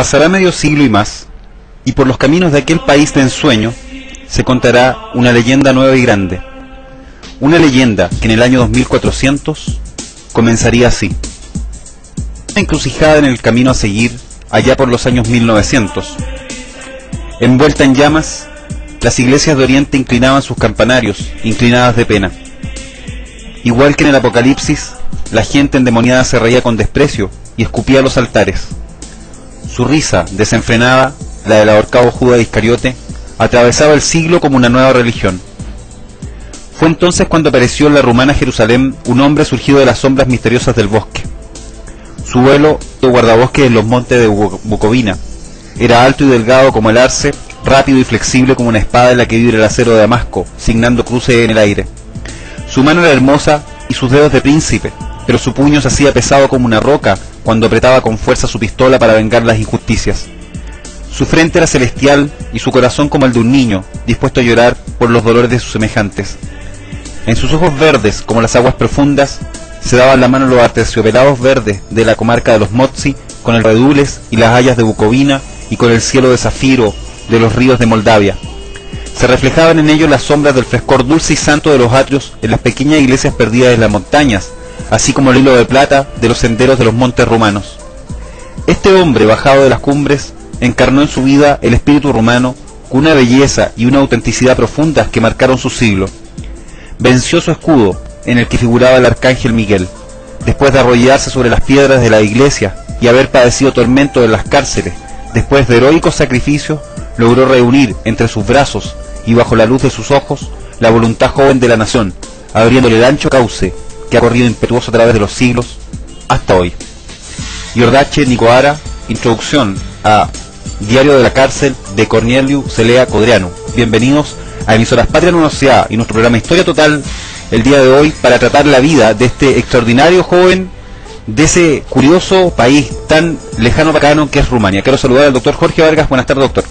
Pasará medio siglo y más, y por los caminos de aquel país de ensueño se contará una leyenda nueva y grande. Una leyenda que en el año 2400 comenzaría así. Una encrucijada en el camino a seguir allá por los años 1900. Envuelta en llamas, las iglesias de Oriente inclinaban sus campanarios, inclinadas de pena. Igual que en el Apocalipsis, la gente endemoniada se reía con desprecio y escupía los altares. Su risa, desenfrenada, la del ahorcado Judas Iscariote, atravesaba el siglo como una nueva religión. Fue entonces cuando apareció en la rumana Jerusalén un hombre surgido de las sombras misteriosas del bosque. Su vuelo de guardabosques en los montes de Bucovina. Era alto y delgado como el arce, rápido y flexible como una espada en la que vibra el acero de Damasco, signando cruces en el aire. Su mano era hermosa y sus dedos de príncipe, pero su puño se hacía pesado como una roca cuando apretaba con fuerza su pistola para vengar las injusticias. Su frente era celestial y su corazón como el de un niño, dispuesto a llorar por los dolores de sus semejantes. En sus ojos verdes, como las aguas profundas, se daban la mano los aterciopelados verdes de la comarca de los Motsi, con el redules y las hayas de Bucovina y con el cielo de zafiro de los ríos de Moldavia. Se reflejaban en ellos las sombras del frescor dulce y santo de los atrios en las pequeñas iglesias perdidas en las montañas, así como el hilo de plata de los senderos de los montes rumanos. Este hombre, bajado de las cumbres, encarnó en su vida el espíritu rumano con una belleza y una autenticidad profundas que marcaron su siglo. Venció su escudo, en el que figuraba el arcángel Miguel, después de arrodillarse sobre las piedras de la iglesia y haber padecido tormentos en las cárceles. Después de heroicos sacrificios, logró reunir entre sus brazos y bajo la luz de sus ojos la voluntad joven de la nación, abriéndole el ancho cauce que ha corrido impetuoso a través de los siglos hasta hoy. Iordache Nicoara, introducción a Diario de la Cárcel de Corneliu Celea Codreanu. Bienvenidos a Emisoras Patria Nueva Sociedad y nuestro programa Historia Total el día de hoy para tratar la vida de este extraordinario joven de ese curioso país tan lejano bacano que es Rumania. Quiero saludar al doctor Jorge Vargas. Buenas tardes, doctor.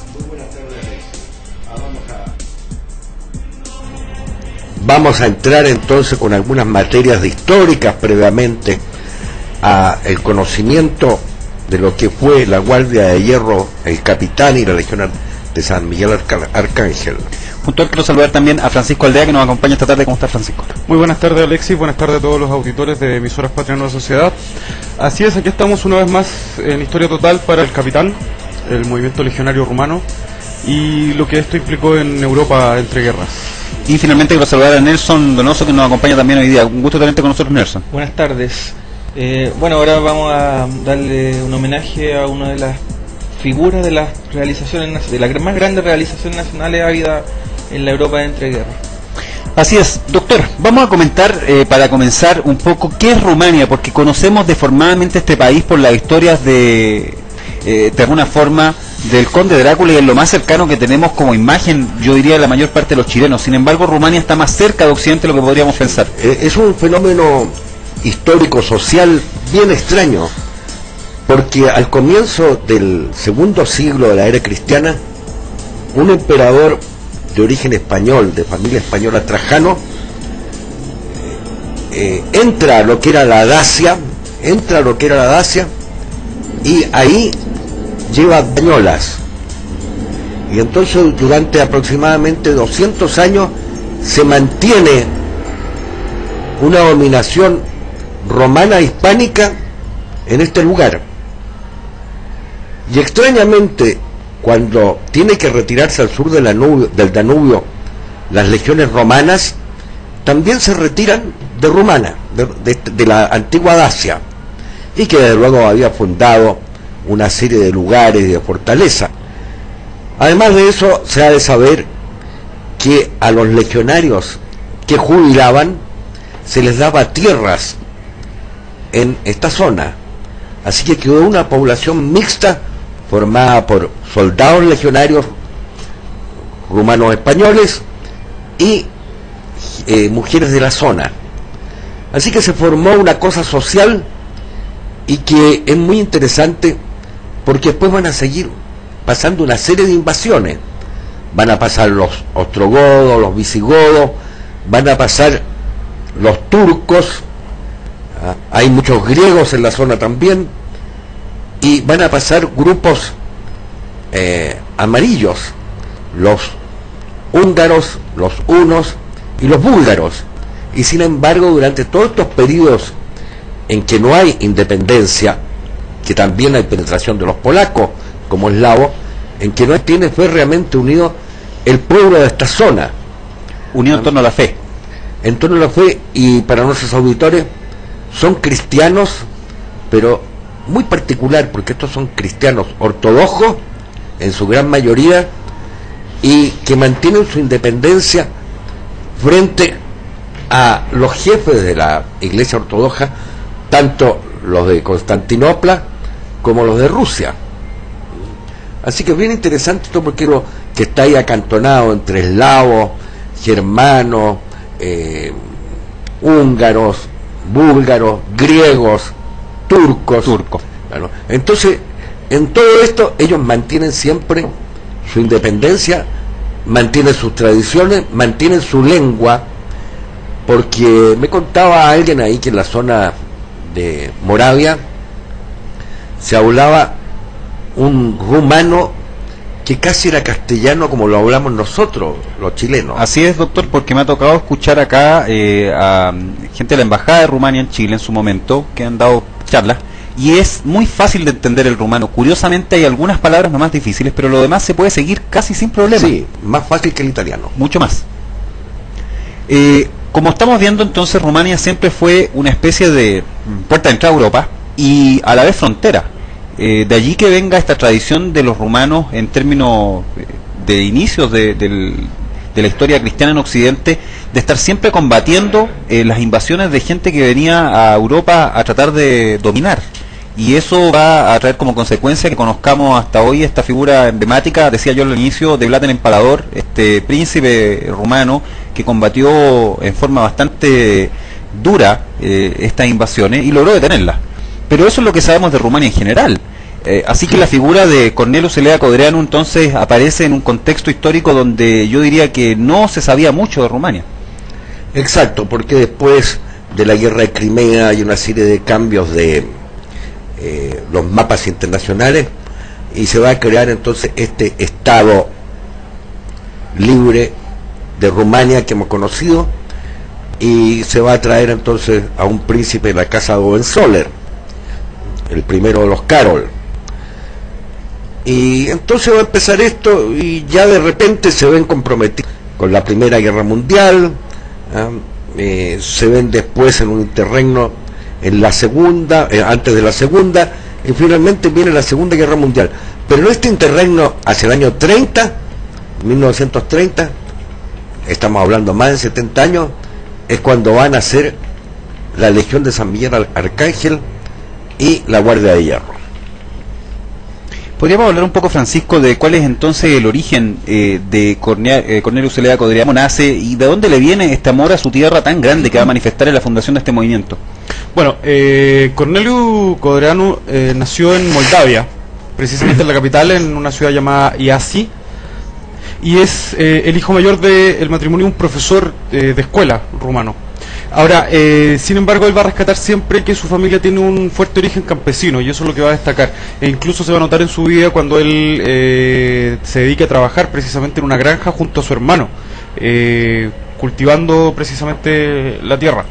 Vamos a entrar entonces con algunas materias históricas previamente a el conocimiento de lo que fue la Guardia de Hierro, el capitán y la Legión de San Miguel Arcángel. Junto a él quiero saludar también a Francisco Aldea, que nos acompaña esta tarde. ¿Cómo está, Francisco? Muy buenas tardes, Alexis. Buenas tardes a todos los auditores de Emisoras Patria Nueva Sociedad. Así es, aquí estamos una vez más en Historia Total para el capitán, el movimiento legionario rumano y lo que esto implicó en Europa entre guerras. Y finalmente quiero saludar a Nelson Donoso, que nos acompaña también hoy día. Un gusto tenerte con nosotros, Nelson. Buenas tardes. Bueno, ahora vamos a darle un homenaje a una de las figuras de las realizaciones, de las más grandes realizaciones nacionales habidas en la Europa de entreguerras. Así es, doctor, vamos a comentar para comenzar un poco qué es Rumania, porque conocemos deformadamente este país por las historias de alguna forma del conde Drácula, y es lo más cercano que tenemos como imagen, yo diría, de la mayor parte de los chilenos. Sin embargo, Rumania está más cerca de Occidente de lo que podríamos pensar. Es un fenómeno histórico, social, bien extraño, porque al comienzo del segundo siglo de la era cristiana, un emperador de origen español, de familia española, Trajano, entra a lo que era la Dacia, y ahí lleva españolas, y entonces durante aproximadamente 200 años se mantiene una dominación romana hispánica en este lugar. Y extrañamente, cuando tiene que retirarse al sur del Danubio las legiones romanas, también se retiran de Rumania, de la antigua Dacia, y que desde luego había fundado una serie de lugares y de fortaleza. Además de eso, se ha de saber que a los legionarios que jubilaban se les daba tierras en esta zona, así que quedó una población mixta formada por soldados legionarios rumanos españoles y mujeres de la zona. Así que se formó una cosa social y que es muy interesante, porque después van a seguir pasando una serie de invasiones. Van a pasar los ostrogodos, los visigodos, van a pasar los turcos, hay muchos griegos en la zona también, y van a pasar grupos amarillos, los húngaros, los hunos y los búlgaros. Y sin embargo, durante todos estos periodos en que no hay independencia, que también hay penetración de los polacos como eslavos, en que no tiene fue realmente unido el pueblo de esta zona, unido en torno a la fe. En torno a la fe. Y para nuestros auditores, son cristianos, pero muy particular, porque estos son cristianos ortodoxos en su gran mayoría, y que mantienen su independencia frente a los jefes de la Iglesia ortodoxa, tanto los de Constantinopla como los de Rusia. Así que es bien interesante esto, porque lo que está ahí acantonado entre eslavos, germanos, húngaros, búlgaros, griegos, turcos. Bueno, entonces, en todo esto ellos mantienen siempre su independencia, mantienen sus tradiciones, mantienen su lengua, porque me contaba alguien ahí que en la zona de Moravia se hablaba un rumano que casi era castellano como lo hablamos nosotros, los chilenos. Así es, doctor, porque me ha tocado escuchar acá a gente de la Embajada de Rumania en Chile en su momento, que han dado charlas, y es muy fácil de entender el rumano. Curiosamente hay algunas palabras más difíciles, pero lo demás se puede seguir casi sin problema. Sí, más fácil que el italiano. Mucho más. Como estamos viendo, entonces Rumania siempre fue una especie de puerta de entrada a Europa y a la vez frontera. De allí que venga esta tradición de los rumanos en términos de inicios de la historia cristiana en Occidente, de estar siempre combatiendo las invasiones de gente que venía a Europa a tratar de dominar. Y eso va a traer como consecuencia que conozcamos hasta hoy esta figura emblemática, decía yo al inicio, de Vlad el Empalador, este príncipe rumano que combatió en forma bastante dura estas invasiones y logró detenerlas. Pero eso es lo que sabemos de Rumania en general. Así que la figura de Corneliu Celea Codreanu entonces aparece en un contexto histórico donde yo diría que no se sabía mucho de Rumania. Exacto, porque después de la guerra de Crimea hay una serie de cambios de los mapas internacionales y se va a crear entonces este Estado libre de Rumania que hemos conocido, y se va a traer entonces a un príncipe de la casa de Hohenzollern, el primero de los Carol. Y entonces va a empezar esto, y ya de repente se ven comprometidos con la Primera Guerra Mundial, se ven después en un interregno en la segunda, antes de la segunda, y finalmente viene la Segunda Guerra Mundial. Pero en este interregno hacia el año 30, 1930, estamos hablando más de 70 años, es cuando van a ser la Legión de San Miguel Arcángel y la Guardia de Hierro. ¿Podríamos hablar un poco, Francisco, de cuál es entonces el origen de Corneliu Celea Codreanu nace y de dónde le viene este amor a su tierra tan grande que va a manifestar en la fundación de este movimiento? Bueno, Corneliu Codreanu nació en Moldavia, precisamente en la capital, en una ciudad llamada Iasi, y es el hijo mayor del matrimonio de un profesor de escuela rumano. Ahora, sin embargo, él va a rescatar siempre que su familia tiene un fuerte origen campesino, y eso es lo que va a destacar. E incluso se va a notar en su vida cuando él se dedica a trabajar precisamente en una granja junto a su hermano, cultivando precisamente la tierra.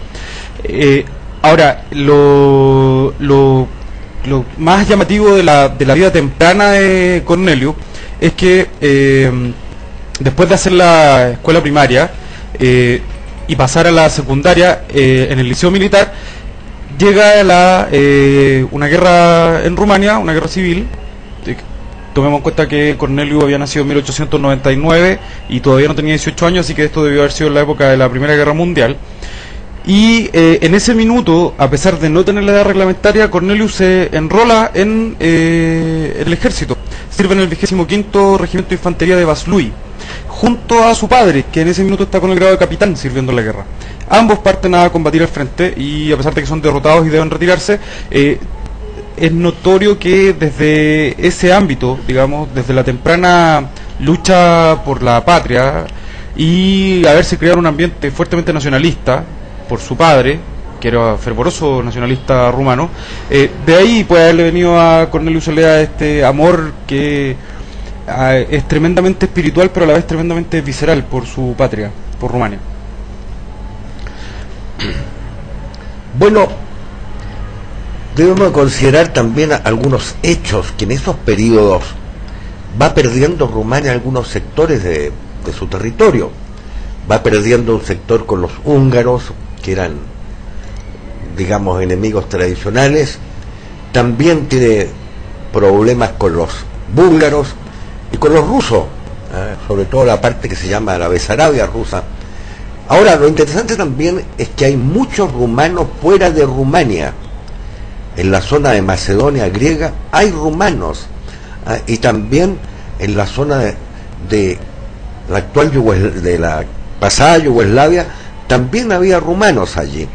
Ahora, lo más llamativo de la vida temprana de Corneliu es que después de hacer la escuela primaria y pasar a la secundaria en el liceo militar, llega una guerra en Rumania, una guerra civil. Tomemos en cuenta que Corneliu había nacido en 1899 y todavía no tenía 18 años, así que esto debió haber sido en la época de la Primera Guerra Mundial. Y en ese minuto, a pesar de no tener la edad reglamentaria, Corneliu se enrola en el ejército. Sirve en el 25º Regimiento de Infantería de Vaslui, junto a su padre, que en ese minuto está con el grado de capitán sirviendo en la guerra. Ambos parten a combatir al frente, y a pesar de que son derrotados y deben retirarse, es notorio que desde ese ámbito, digamos, desde la temprana lucha por la patria y haberse creado un ambiente fuertemente nacionalista por su padre, que era fervoroso nacionalista rumano, de ahí puede haberle venido a Corneliu Celea este amor que es tremendamente espiritual, pero a la vez tremendamente visceral por su patria, por Rumania. Bueno, debemos considerar también algunos hechos que en esos periodos va perdiendo Rumania algunos sectores de su territorio. Va perdiendo un sector con los húngaros, que eran, digamos, enemigos tradicionales. También tiene problemas con los búlgaros y con los rusos, sobre todo la parte que se llama la Besarabia rusa. Ahora, lo interesante también es que hay muchos rumanos fuera de Rumania. En la zona de Macedonia griega hay rumanos, y también en la zona de la actual de la pasada Yugoslavia también había rumanos allí.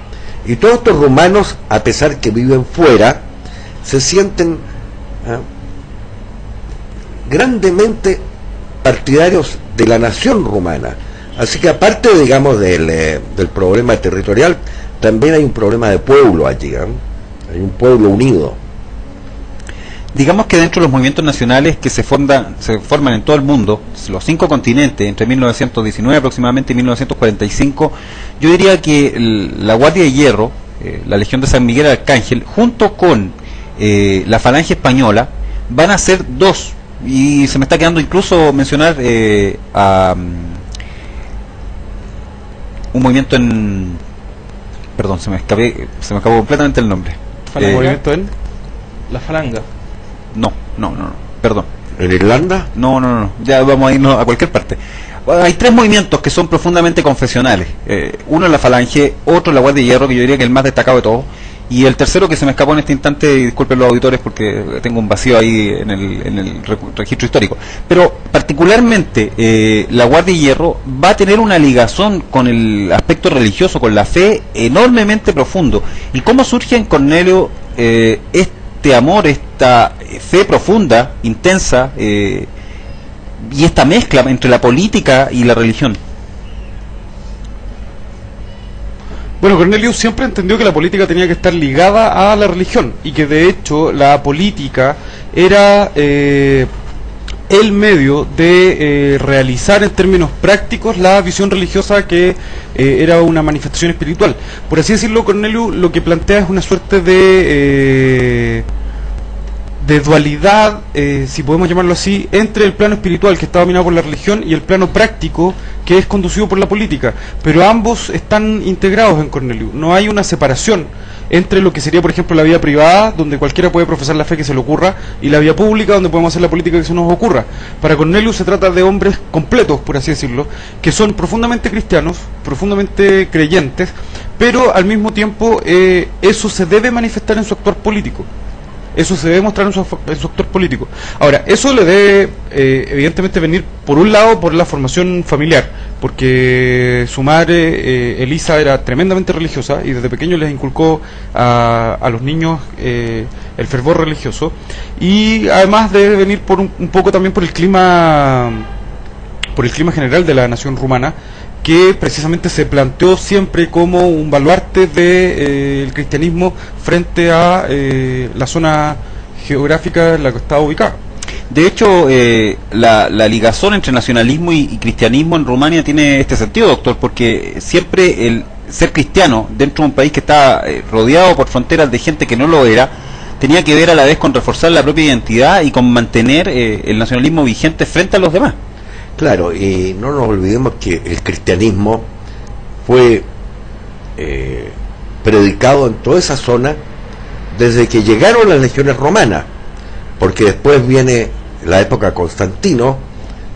Y todos estos rumanos, a pesar que viven fuera, se sienten grandemente partidarios de la nación rumana. Así que aparte, digamos, del problema territorial, también hay un problema de pueblo allí, hay un pueblo unido. Digamos que dentro de los movimientos nacionales que se forman en todo el mundo, los 5 continentes, entre 1919 aproximadamente y 1945, yo diría que la Guardia de Hierro, la Legión de San Miguel Arcángel, junto con la Falange Española, van a ser 2, y se me está quedando incluso mencionar a un movimiento en... Perdón, se me acabó completamente el nombre. ¿El movimiento en? La Falanga. No, perdón. ¿En Irlanda? No, ya vamos a irnos a cualquier parte. Hay 3 movimientos que son profundamente confesionales. Uno es la Falange, otro es la Guardia de Hierro, que yo diría que es el más destacado de todos, y el tercero que se me escapó en este instante, y disculpen los auditores porque tengo un vacío ahí en el registro histórico. Pero particularmente la Guardia de Hierro va a tener una ligazón con el aspecto religioso, con la fe, enormemente profundo. ¿Y cómo surge en Cornelio este amor, esta fe profunda, intensa, y esta mezcla entre la política y la religión? Bueno, Cornelius siempre entendió que la política tenía que estar ligada a la religión, y que de hecho la política era el medio de realizar en términos prácticos la visión religiosa, que era una manifestación espiritual. Por así decirlo, Cornelius lo que plantea es una suerte de dualidad, si podemos llamarlo así, entre el plano espiritual, que está dominado por la religión, y el plano práctico, que es conducido por la política. Pero ambos están integrados en Cornelius. No hay una separación entre lo que sería, por ejemplo, la vida privada, donde cualquiera puede profesar la fe que se le ocurra, y la vida pública, donde podemos hacer la política que se nos ocurra. Para Cornelius se trata de hombres completos, por así decirlo, que son profundamente cristianos, profundamente creyentes, pero al mismo tiempo eso se debe manifestar en su actuar político. Eso se debe mostrar en su actor político. Ahora, eso le debe evidentemente venir, por un lado, por la formación familiar, porque su madre, Elisa, era tremendamente religiosa, y desde pequeño les inculcó a los niños el fervor religioso, y además debe venir por un poco también por el clima general de la nación rumana, que precisamente se planteó siempre como un baluarte del cristianismo frente a la zona geográfica en la que estaba ubicada. De hecho, la ligazón entre nacionalismo y cristianismo en Rumania tiene este sentido, doctor, porque siempre el ser cristiano dentro de un país que está rodeado por fronteras de gente que no lo era, tenía que ver a la vez con reforzar la propia identidad y con mantener el nacionalismo vigente frente a los demás. Claro, y no nos olvidemos que el cristianismo fue predicado en toda esa zona desde que llegaron las legiones romanas, porque después viene la época Constantino,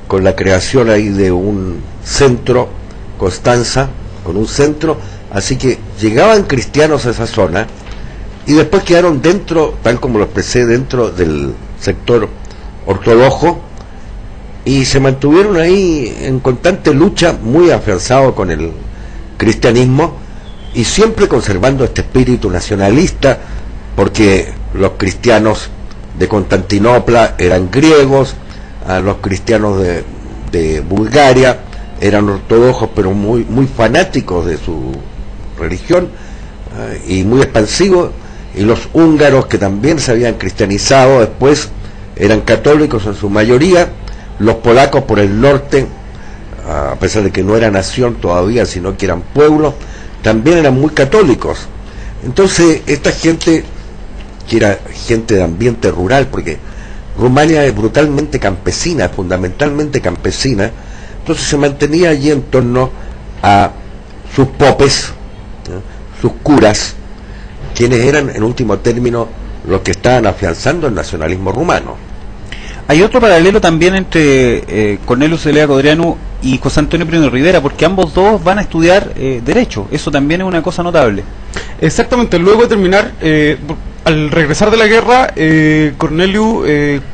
con la creación ahí de un centro, Constanza, con un centro, así que llegaban cristianos a esa zona, y después quedaron dentro, tal como lo expresé, dentro del sector ortodoxo, y se mantuvieron ahí en constante lucha, muy afianzado con el cristianismo, y siempre conservando este espíritu nacionalista, porque los cristianos de Constantinopla eran griegos, los cristianos de Bulgaria eran ortodoxos, pero muy fanáticos de su religión, y muy expansivos, y los húngaros, que también se habían cristianizado después, eran católicos en su mayoría, Los polacos por el norte, a pesar de que no era nación todavía, sino que eran pueblos, también eran muy católicos. Entonces esta gente, que era gente de ambiente rural, porque Rumania es brutalmente campesina, fundamentalmente campesina, entonces se mantenía allí en torno a sus popes, sus curas, quienes eran en último término los que estaban afianzando el nacionalismo rumano. Hay otro paralelo también entre Corneliu Celaya Codreanu y José Antonio Primo Rivera, porque ambos dos van a estudiar Derecho. Eso también es una cosa notable. Exactamente, luego de terminar, al regresar de la guerra, Corneliu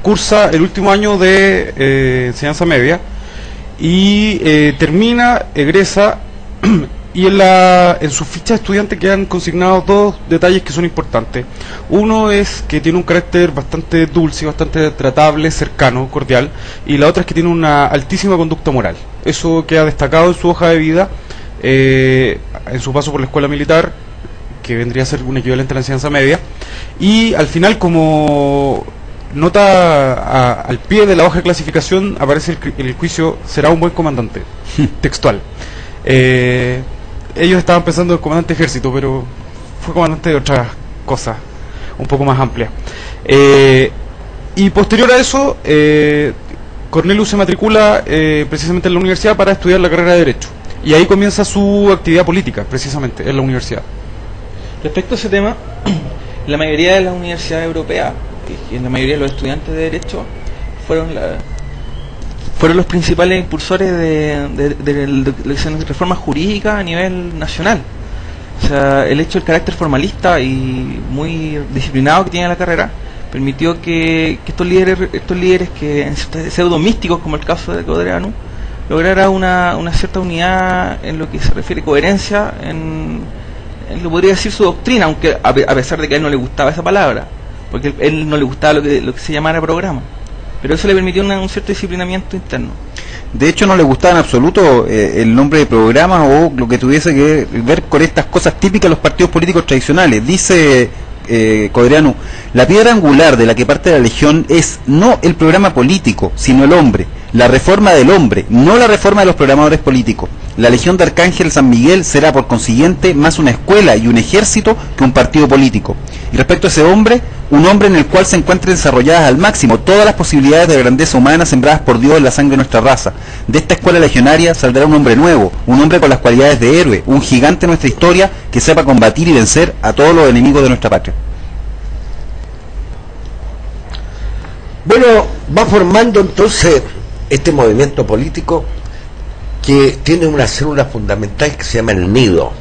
cursa el último año de enseñanza media y termina, egresa, y en su ficha de estudiante quedan consignados dos detalles que son importantes. Uno es que tiene un carácter bastante dulce, bastante tratable, cercano, cordial, y la otra es que tiene una altísima conducta moral. Eso queda destacado en su hoja de vida, en su paso por la escuela militar, que vendría a ser un equivalente a la enseñanza media, y al final, como nota al pie de la hoja de clasificación, aparece el juicio: será un buen comandante, textual. Ellos estaban pensando en comandante de ejército, pero fue comandante de otras cosas un poco más amplias. Y posterior a eso, Corneliu se matricula precisamente en la universidad para estudiar la carrera de Derecho, y ahí comienza su actividad política, precisamente en la universidad. Respecto a ese tema, la mayoría de las universidades europeas y la mayoría de los estudiantes de Derecho fueron los principales impulsores de reformas jurídicas a nivel nacional. O sea, el hecho del carácter formalista y muy disciplinado que tiene la carrera permitió que estos líderes que pseudo místicos, como el caso de Codreanu, lograra una cierta unidad en lo que se refiere a coherencia en lo podría decir su doctrina, aunque a pesar de que a él no le gustaba esa palabra, porque a él no le gustaba lo que se llamara programa, pero eso le permitió un cierto disciplinamiento interno. De hecho, no le gustaba en absoluto el nombre de programa o lo que tuviese que ver con estas cosas típicas de los partidos políticos tradicionales. Dice Codreanu: la piedra angular de la que parte la Legión es no el programa político, sino el hombre, la reforma del hombre, no la reforma de los programadores políticos. La Legión de Arcángel San Miguel será por consiguiente más una escuela y un ejército que un partido político. Y respecto a ese hombre, un hombre en el cual se encuentren desarrolladas al máximo todas las posibilidades de grandeza humana sembradas por Dios en la sangre de nuestra raza. De esta escuela legionaria saldrá un hombre nuevo, un hombre con las cualidades de héroe, un gigante en nuestra historia que sepa combatir y vencer a todos los enemigos de nuestra patria. Bueno, va formando entonces este movimiento político que tiene una célula fundamental que se llama el nido.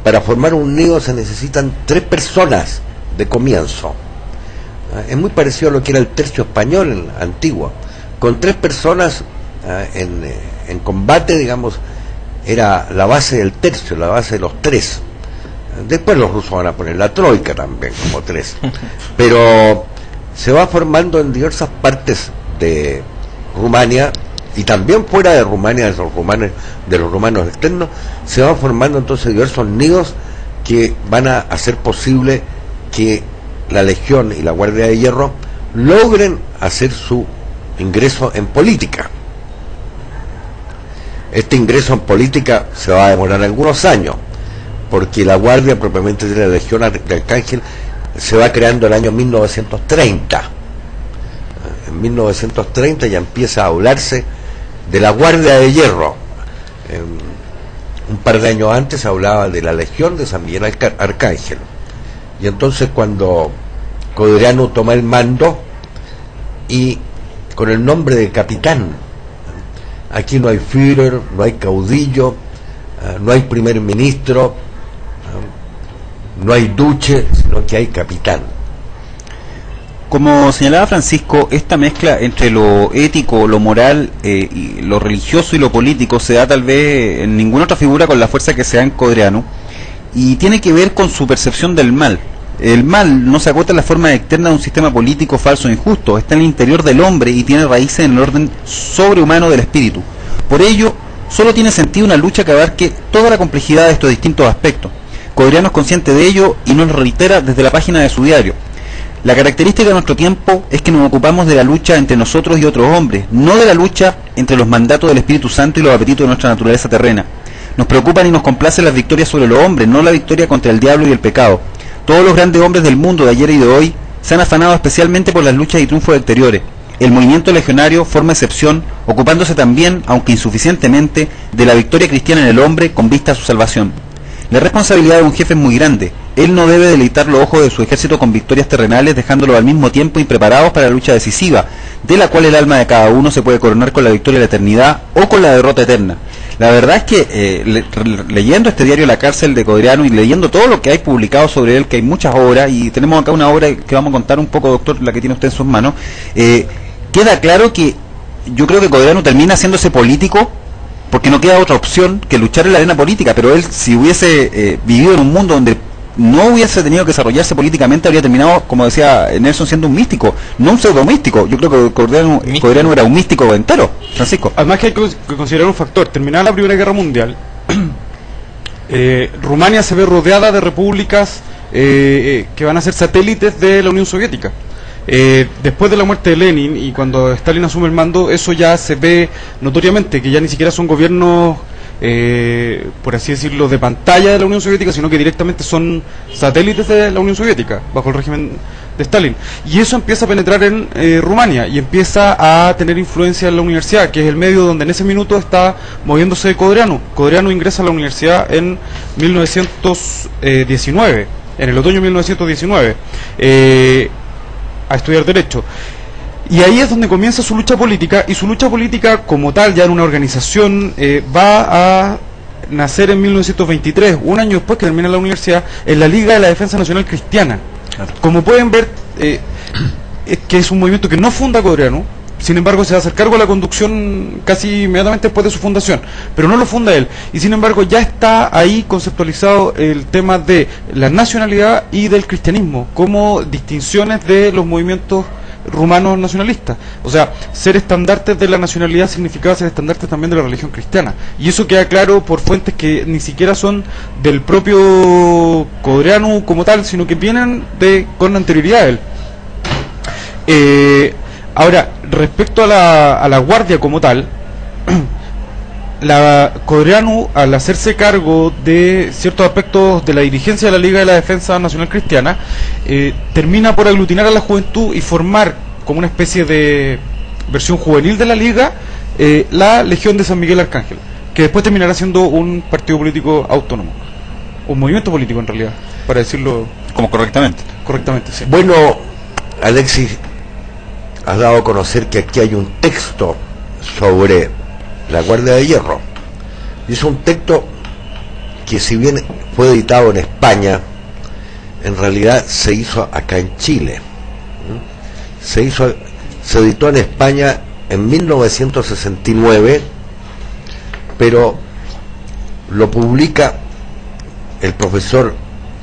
Para formar un nido se necesitan 3 personas de comienzo. Es muy parecido a lo que era el tercio español antiguo. Con 3 personas en combate, digamos, era la base del tercio, la base de los 3. Después los rusos van a poner la troika también como 3. Pero se va formando en diversas partes de Rumania, y también fuera de Rumania, de los rumanos externos, se van formando entonces diversos nidos que van a hacer posible que la Legión y la Guardia de Hierro logren hacer su ingreso en política. Este ingreso en política se va a demorar algunos años, porque la Guardia propiamente de la Legión de Arcángel se va creando el año 1930. En 1930 ya empieza a hablarse de la Guardia de Hierro. Un par de años antes se hablaba de la Legión de San Miguel Arcángel. Y entonces cuando Codreanu toma el mando, y con el nombre de capitán, aquí no hay Führer, no hay caudillo, no hay primer ministro, no hay duce, sino que hay capitán. Como señalaba Francisco, esta mezcla entre lo ético, lo moral, y lo religioso y lo político se da tal vez en ninguna otra figura con la fuerza que se da en Codreanu, y tiene que ver con su percepción del mal. El mal no se agota en la forma externa de un sistema político falso e injusto, está en el interior del hombre y tiene raíces en el orden sobrehumano del espíritu. Por ello, solo tiene sentido una lucha que abarque toda la complejidad de estos distintos aspectos. Codreanu es consciente de ello y nos lo reitera desde la página de su diario. La característica de nuestro tiempo es que nos ocupamos de la lucha entre nosotros y otros hombres, no de la lucha entre los mandatos del Espíritu Santo y los apetitos de nuestra naturaleza terrena. Nos preocupan y nos complacen las victorias sobre los hombres, no la victoria contra el diablo y el pecado. Todos los grandes hombres del mundo de ayer y de hoy se han afanado especialmente por las luchas y triunfos exteriores. El movimiento legionario forma excepción, ocupándose también, aunque insuficientemente, de la victoria cristiana en el hombre con vista a su salvación. La responsabilidad de un jefe es muy grande. Él no debe deleitar los ojos de su ejército con victorias terrenales, dejándolos al mismo tiempo impreparados para la lucha decisiva, de la cual el alma de cada uno se puede coronar con la victoria de la eternidad o con la derrota eterna. La verdad es que leyendo este diario La Cárcel de Codreanu y leyendo todo lo que hay publicado sobre él, que hay muchas obras, y tenemos acá una obra que vamos a contar un poco, doctor, la que tiene usted en sus manos, queda claro que yo creo que Codreanu termina haciéndose político porque no queda otra opción que luchar en la arena política, pero él, si hubiese vivido en un mundo donde no hubiese tenido que desarrollarse políticamente, habría terminado, como decía Nelson, siendo un místico, no un pseudo místico. Yo creo que Codreanu era un místico entero, Francisco. Además que hay que considerar un factor. Terminada la Primera Guerra Mundial, Rumania se ve rodeada de repúblicas que van a ser satélites de la Unión Soviética. Después de la muerte de Lenin y cuando Stalin asume el mando, eso ya se ve notoriamente, que ya ni siquiera son gobiernos, por así decirlo, de pantalla de la Unión Soviética, sino que directamente son satélites de la Unión Soviética, bajo el régimen de Stalin. Y eso empieza a penetrar en Rumania y empieza a tener influencia en la universidad, que es el medio donde en ese minuto está moviéndose Codreanu. Codreanu ingresa a la universidad en 1919, en el otoño de 1919. A estudiar Derecho. Y ahí es donde comienza su lucha política, y su lucha política como tal, ya en una organización, va a nacer en 1923, un año después que termina la universidad, en la Liga de la Defensa Nacional Cristiana. Claro. Como pueden ver, es que es un movimiento que no funda Codreanu, sin embargo se va a hacer cargo de la conducción casi inmediatamente después de su fundación, pero no lo funda él, y sin embargo ya está ahí conceptualizado el tema de la nacionalidad y del cristianismo como distinciones de los movimientos rumanos nacionalistas. O sea, ser estandartes de la nacionalidad significaba ser estandartes también de la religión cristiana, y eso queda claro por fuentes que ni siquiera son del propio Codreanu como tal, sino que vienen con anterioridad a él. Ahora, respecto a la guardia como tal, la Codreanu, al hacerse cargo de ciertos aspectos de la dirigencia de la Liga de la Defensa Nacional Cristiana, termina por aglutinar a la juventud y formar como una especie de versión juvenil de la Liga, la Legión de San Miguel Arcángel, que después terminará siendo un partido político autónomo, un movimiento político en realidad, para decirlo como correctamente. Correctamente, sí. Bueno, Alexis, has dado a conocer que aquí hay un texto sobre la Guardia de Hierro. Y es un texto que, si bien fue editado en España, en realidad se hizo acá en Chile. Se editó en España en 1969, pero lo publica el profesor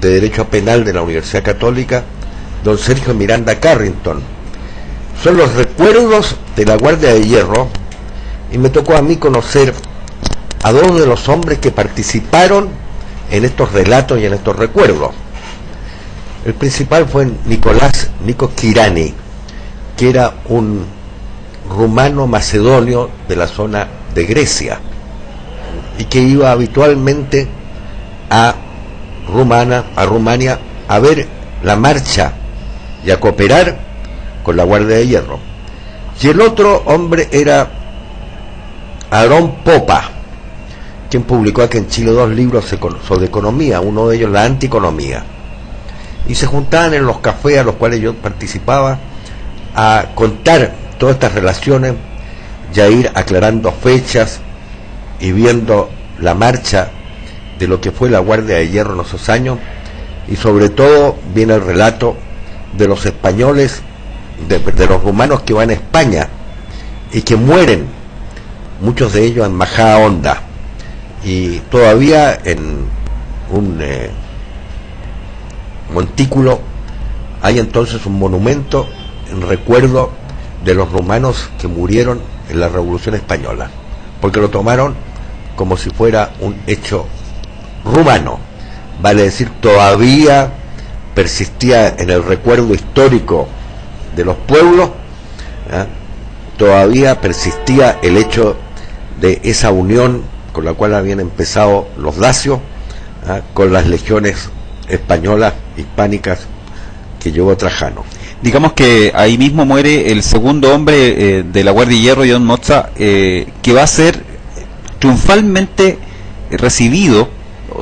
de Derecho Penal de la Universidad Católica, don Sergio Miranda Carrington. Son los recuerdos de la Guardia de Hierro, y me tocó a mí conocer a dos de los hombres que participaron en estos relatos y en estos recuerdos. El principal fue Nikos Kirani, que era un rumano macedonio de la zona de Grecia y que iba habitualmente a Rumania a ver la marcha y a cooperar con la Guardia de Hierro. Y el otro hombre era Aarón Popa, quien publicó aquí en Chile 2 libros sobre economía, uno de ellos la Antieconomía, y se juntaban en los cafés a los cuales yo participaba a contar todas estas relaciones y a ir aclarando fechas y viendo la marcha de lo que fue la Guardia de Hierro en esos años, y sobre todo viene el relato de los españoles, de los rumanos que van a España y que mueren, muchos de ellos en Majada Honda, y todavía en un montículo hay entonces un monumento en recuerdo de los rumanos que murieron en la Revolución Española, porque lo tomaron como si fuera un hecho rumano, vale decir, todavía persistía en el recuerdo histórico de los pueblos, todavía persistía el hecho de esa unión con la cual habían empezado los dacios con las legiones españolas, hispánicas que llevó Trajano. Digamos que ahí mismo muere el segundo hombre de la Guardia de Hierro, John Mozza, que va a ser triunfalmente recibido,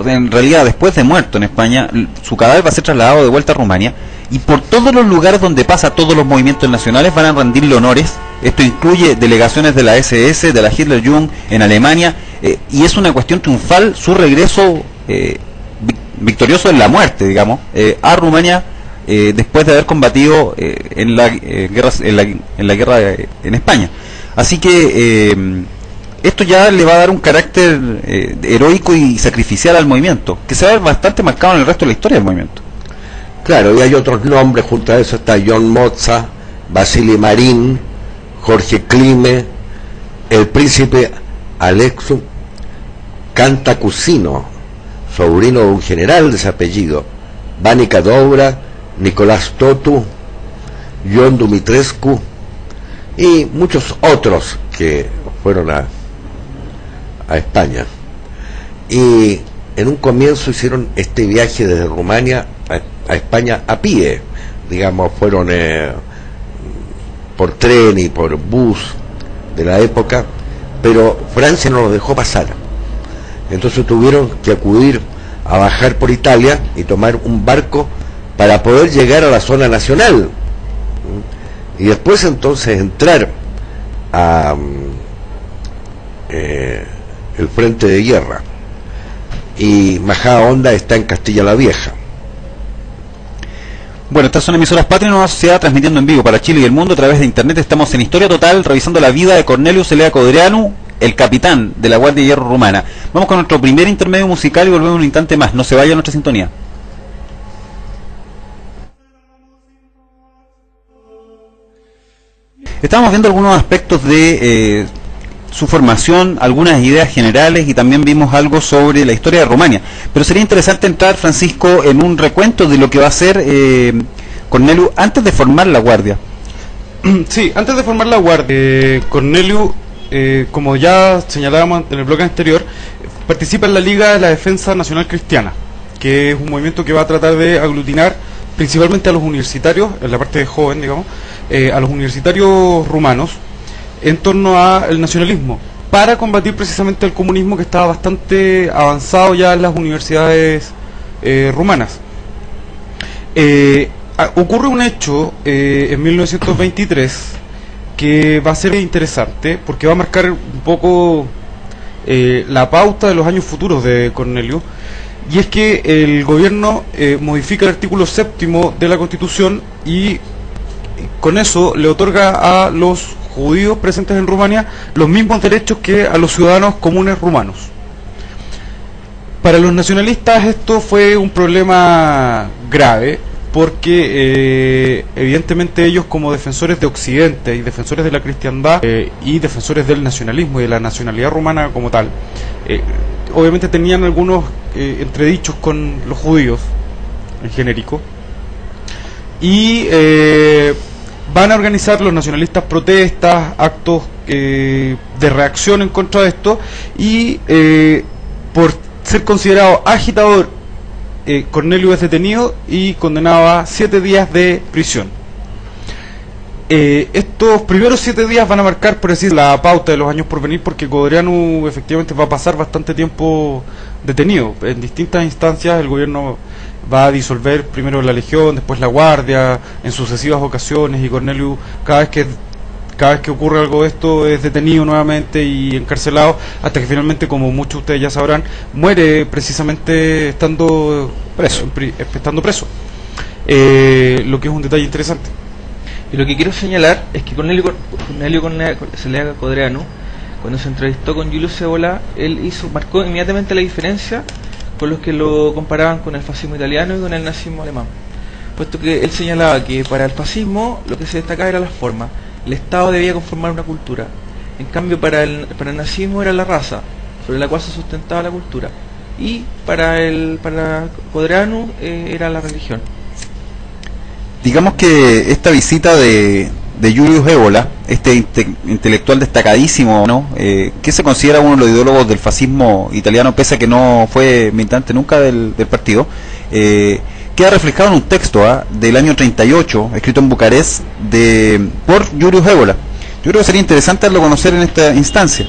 en realidad después de muerto en España. Su cadáver va a ser trasladado de vuelta a Rumania, y por todos los lugares donde pasa, todos los movimientos nacionales van a rendirle honores. Esto incluye delegaciones de la SS, de la Hitler-Jugend en Alemania, y es una cuestión triunfal su regreso victorioso en la muerte, digamos, a Rumania, después de haber combatido en la guerra en España. Así que esto ya le va a dar un carácter heroico y sacrificial al movimiento, que se va a ver bastante marcado en el resto de la historia del movimiento. Claro, y hay otros nombres junto a eso. Está John Mozza, Vasily Marín, Jorge Klime, el príncipe Alexu Cantacuzino, sobrino de un general de ese apellido, Vanica Dobra, Nicolás Totu, John Dumitrescu y muchos otros que fueron a España. Y en un comienzo hicieron este viaje desde Rumania a España a pie, digamos, fueron por tren y por bus de la época, pero Francia no los dejó pasar. Entonces tuvieron que acudir a bajar por Italia y tomar un barco para poder llegar a la zona nacional, y después entonces entrar a el frente de guerra. Y Majadahonda está en Castilla la Vieja. Bueno, estas son emisoras Patria, Nueva Sociedad, transmitiendo en vivo para Chile y el mundo a través de internet. Estamos en Historia Total, revisando la vida de Cornelius Celea Codreanu, el capitán de la Guardia de Hierro rumana. Vamos con nuestro primer intermedio musical y volvemos un instante más. No se vaya a nuestra sintonía. Estamos viendo algunos aspectos de su formación, algunas ideas generales, y también vimos algo sobre la historia de Rumania. Pero sería interesante entrar, Francisco, en un recuento de lo que va a ser Corneliu antes de formar la Guardia. Sí, antes de formar la Guardia, Corneliu, como ya señalábamos en el bloque anterior, participa en la Liga de la Defensa Nacional Cristiana, que es un movimiento que va a tratar de aglutinar principalmente a los universitarios, en la parte de joven, digamos, a los universitarios rumanos, en torno al nacionalismo, para combatir precisamente el comunismo, que estaba bastante avanzado ya en las universidades rumanas. Ocurre un hecho en 1923 que va a ser interesante, porque va a marcar un poco la pauta de los años futuros de Corneliu, y es que el gobierno modifica el artículo 7º de la Constitución, y con eso le otorga a los judíos presentes en Rumania los mismos derechos que a los ciudadanos comunes rumanos. Para los nacionalistas esto fue un problema grave, porque evidentemente ellos, como defensores de Occidente y defensores de la cristiandad y defensores del nacionalismo y de la nacionalidad rumana como tal, obviamente tenían algunos entredichos con los judíos en genérico, y van a organizar los nacionalistas protestas, actos de reacción en contra de esto, y por ser considerado agitador, Corneliu es detenido y condenado a 7 días de prisión. Estos primeros 7 días van a marcar, por decir, la pauta de los años por venir, porque Codreanu efectivamente va a pasar bastante tiempo detenido. En distintas instancias el gobierno va a disolver primero la Legión, después la Guardia, en sucesivas ocasiones, y Corneliu cada vez que ocurre algo de esto es detenido nuevamente y encarcelado, hasta que finalmente, como muchos de ustedes ya sabrán, muere precisamente estando preso. Lo que es un detalle interesante. Y lo que quiero señalar es que Corneliu Celea Codreanu, cuando se entrevistó con Giulio Cébola, él marcó inmediatamente la diferencia con los que lo comparaban con el fascismo italiano y con el nazismo alemán, puesto que él señalaba que para el fascismo lo que se destacaba era la forma. El Estado debía conformar una cultura. En cambio, para el nazismo era la raza, sobre la cual se sustentaba la cultura. Y para Codreanu era la religión. Digamos que esta visita de Julius Evola, este intelectual destacadísimo, ¿no? Que se considera uno de los ideólogos del fascismo italiano, pese a que no fue militante nunca del partido, queda reflejado en un texto del año 38, escrito en Bucarest, por Julius Evola. Yo creo que sería interesante darlo a conocer en esta instancia.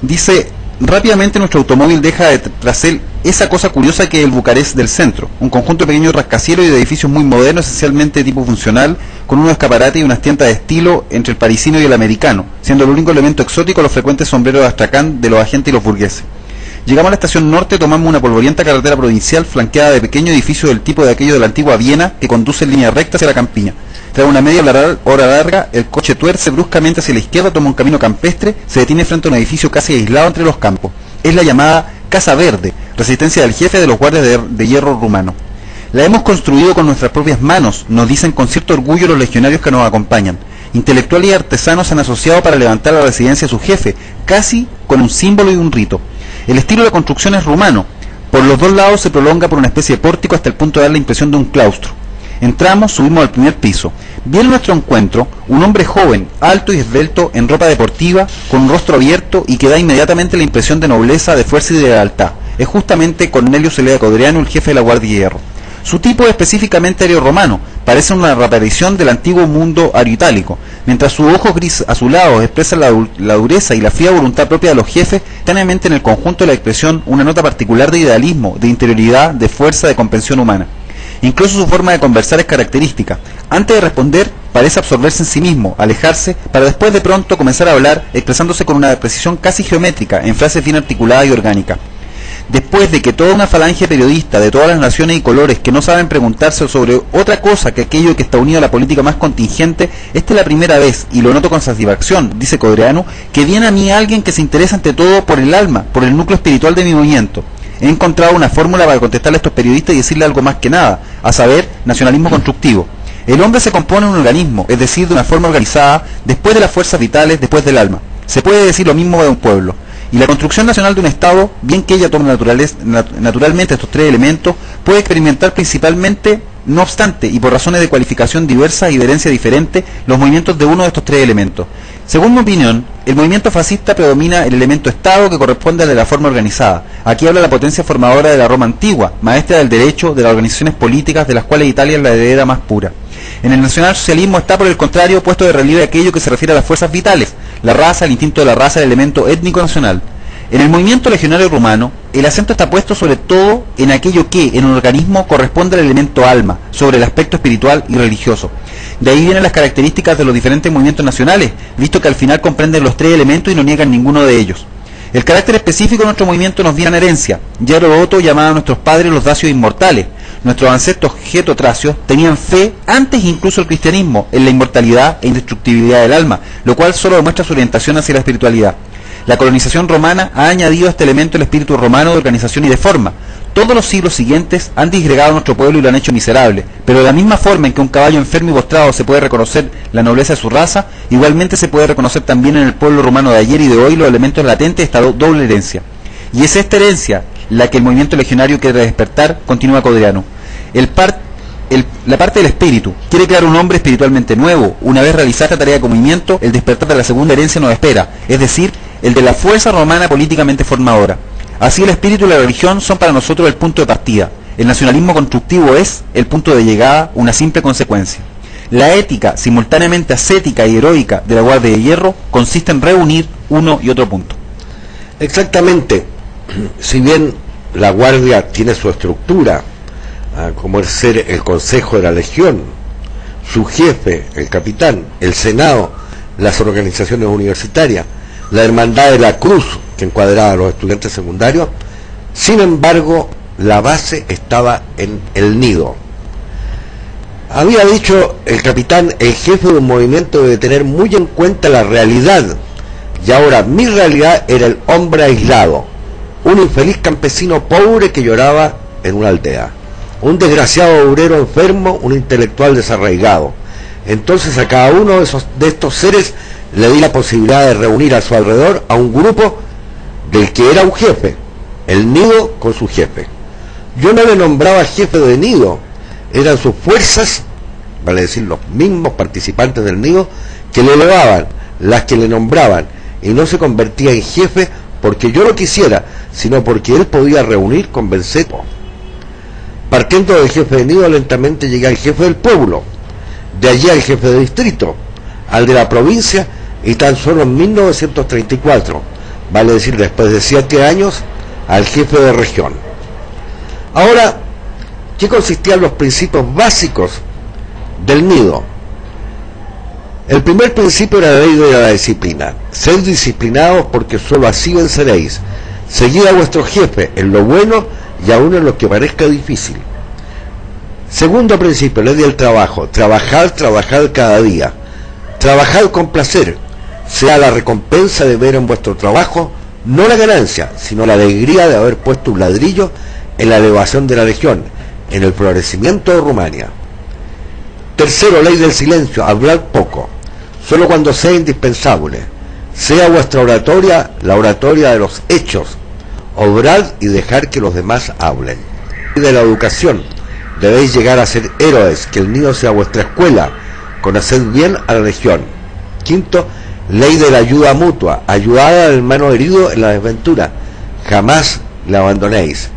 Dice: rápidamente nuestro automóvil deja tras él esa cosa curiosa que es el Bucarest del centro, un conjunto de pequeños rascacielos y de edificios muy modernos, esencialmente de tipo funcional, con unos escaparates y unas tiendas de estilo entre el parisino y el americano, siendo el único elemento exótico los frecuentes sombreros de astracán de los agentes y los burgueses. Llegamos a la estación norte, tomamos una polvorienta carretera provincial flanqueada de pequeños edificios del tipo de aquello de la antigua Viena que conduce en línea recta hacia la campiña. Tras una media hora larga, el coche tuerce bruscamente hacia la izquierda, toma un camino campestre, se detiene frente a un edificio casi aislado entre los campos. Es la llamada Casa Verde, residencia del jefe de los guardias de hierro rumano. La hemos construido con nuestras propias manos, nos dicen con cierto orgullo los legionarios que nos acompañan. Intelectuales y artesanos se han asociado para levantar la residencia de su jefe, casi con un símbolo y un rito. El estilo de construcción es rumano. Por los dos lados se prolonga por una especie de pórtico hasta el punto de dar la impresión de un claustro. Entramos, subimos al primer piso. Viene nuestro encuentro un hombre joven, alto y esbelto, en ropa deportiva, con un rostro abierto y que da inmediatamente la impresión de nobleza, de fuerza y de lealtad. Es justamente Cornelio Celeda Codreanu, el jefe de la Guardia de Hierro. Su tipo es específicamente ario-romano, parece una reaparición del antiguo mundo ario-itálico. Mientras sus ojos gris azulados expresan la dureza y la fría voluntad propia de los jefes, táneamente en el conjunto de la expresión una nota particular de idealismo, de interioridad, de fuerza, de comprensión humana. Incluso su forma de conversar es característica. Antes de responder, parece absorberse en sí mismo, alejarse, para después de pronto comenzar a hablar, expresándose con una precisión casi geométrica, en frases bien articuladas y orgánicas. Después de que toda una falange periodista de todas las naciones y colores que no saben preguntarse sobre otra cosa que aquello que está unido a la política más contingente, esta es la primera vez, y lo noto con satisfacción, dice Codreanu, que viene a mí alguien que se interesa ante todo por el alma, por el núcleo espiritual de mi movimiento. He encontrado una fórmula para contestarle a estos periodistas y decirle algo más que nada, a saber, nacionalismo constructivo. El hombre se compone de un organismo, es decir, de una forma organizada, después de las fuerzas vitales, después del alma. Se puede decir lo mismo de un pueblo. Y la construcción nacional de un Estado, bien que ella tome naturalmente estos tres elementos, puede experimentar principalmente, no obstante, y por razones de cualificación diversas y de herencia diferente, los movimientos de uno de estos tres elementos. Según mi opinión, el movimiento fascista predomina el elemento Estado que corresponde al de la forma organizada. Aquí habla la potencia formadora de la Roma antigua, maestra del derecho, de las organizaciones políticas, de las cuales Italia es la heredera más pura. En el nacionalsocialismo está, por el contrario, puesto de relieve aquello que se refiere a las fuerzas vitales, la raza, el instinto de la raza, el elemento étnico nacional. En el movimiento legionario rumano, el acento está puesto sobre todo en aquello que, en un organismo, corresponde al elemento alma, sobre el aspecto espiritual y religioso. De ahí vienen las características de los diferentes movimientos nacionales, visto que al final comprenden los tres elementos y no niegan ninguno de ellos. El carácter específico de nuestro movimiento nos viene en herencia. Ya Heródoto llamaba a nuestros padres los dacios inmortales. Nuestros ancestros getotracios tenían fe, antes incluso el cristianismo, en la inmortalidad e indestructibilidad del alma, lo cual solo demuestra su orientación hacia la espiritualidad. La colonización romana ha añadido a este elemento el espíritu romano de organización y de forma. Todos los siglos siguientes han disgregado a nuestro pueblo y lo han hecho miserable, pero de la misma forma en que un caballo enfermo y postrado se puede reconocer la nobleza de su raza, igualmente se puede reconocer también en el pueblo romano de ayer y de hoy los elementos latentes de esta doble herencia. Y es esta herencia la que el movimiento legionario quiere despertar, continúa Codreanu. La parte del espíritu quiere crear un hombre espiritualmente nuevo. Una vez realizada esta tarea de movimiento, el despertar de la segunda herencia nos espera, es decir, el de la fuerza romana políticamente formadora. Así el espíritu y la religión son para nosotros el punto de partida. El nacionalismo constructivo es el punto de llegada, una simple consecuencia. La ética, simultáneamente ascética y heroica, de la Guardia de Hierro consiste en reunir uno y otro punto. Exactamente. Si bien la Guardia tiene su estructura, como es ser el Consejo de la Legión, su jefe, el capitán, el Senado, las organizaciones universitarias, la Hermandad de la Cruz, que encuadraba a los estudiantes secundarios, sin embargo, la base estaba en el nido. Había dicho el capitán: el jefe de un movimiento debe tener muy en cuenta la realidad, y ahora mi realidad era el hombre aislado, un infeliz campesino pobre que lloraba en una aldea, un desgraciado obrero enfermo, un intelectual desarraigado. Entonces a cada uno de estos seres le di la posibilidad de reunir a su alrededor a un grupo del que era un jefe, el nido con su jefe. Yo no le nombraba jefe de nido, eran sus fuerzas vale decir los mismos participantes del nido, que le elevaban, las que le nombraban, y no se convertía en jefe porque yo lo quisiera, sino porque él podía reunir, convencer. Partiendo del jefe de nido, lentamente llegué al jefe del pueblo, de allí al jefe de distrito, al de la provincia, y tan solo en 1934, vale decir después de 7 años, al jefe de región. Ahora, ¿qué consistían los principios básicos del nido? El primer principio era la ley de la disciplina. Sed disciplinados porque sólo así venceréis. Seguid a vuestro jefe en lo bueno y aún en lo que parezca difícil. Segundo principio, ley del trabajo. Trabajad cada día. Trabajad con placer. Sea la recompensa de ver en vuestro trabajo, no la ganancia, sino la alegría de haber puesto un ladrillo en la elevación de la región, en el florecimiento de Rumania. Tercero, ley del silencio. Hablad poco, solo cuando sea indispensable. Sea vuestra oratoria la oratoria de los hechos. Obrad y dejad que los demás hablen. Ley de la educación. Debéis llegar a ser héroes, que el nido sea vuestra escuela. Conoced bien a la región. Quinto, ley de la ayuda mutua. Ayudad al hermano herido en la desventura. Jamás le abandonéis.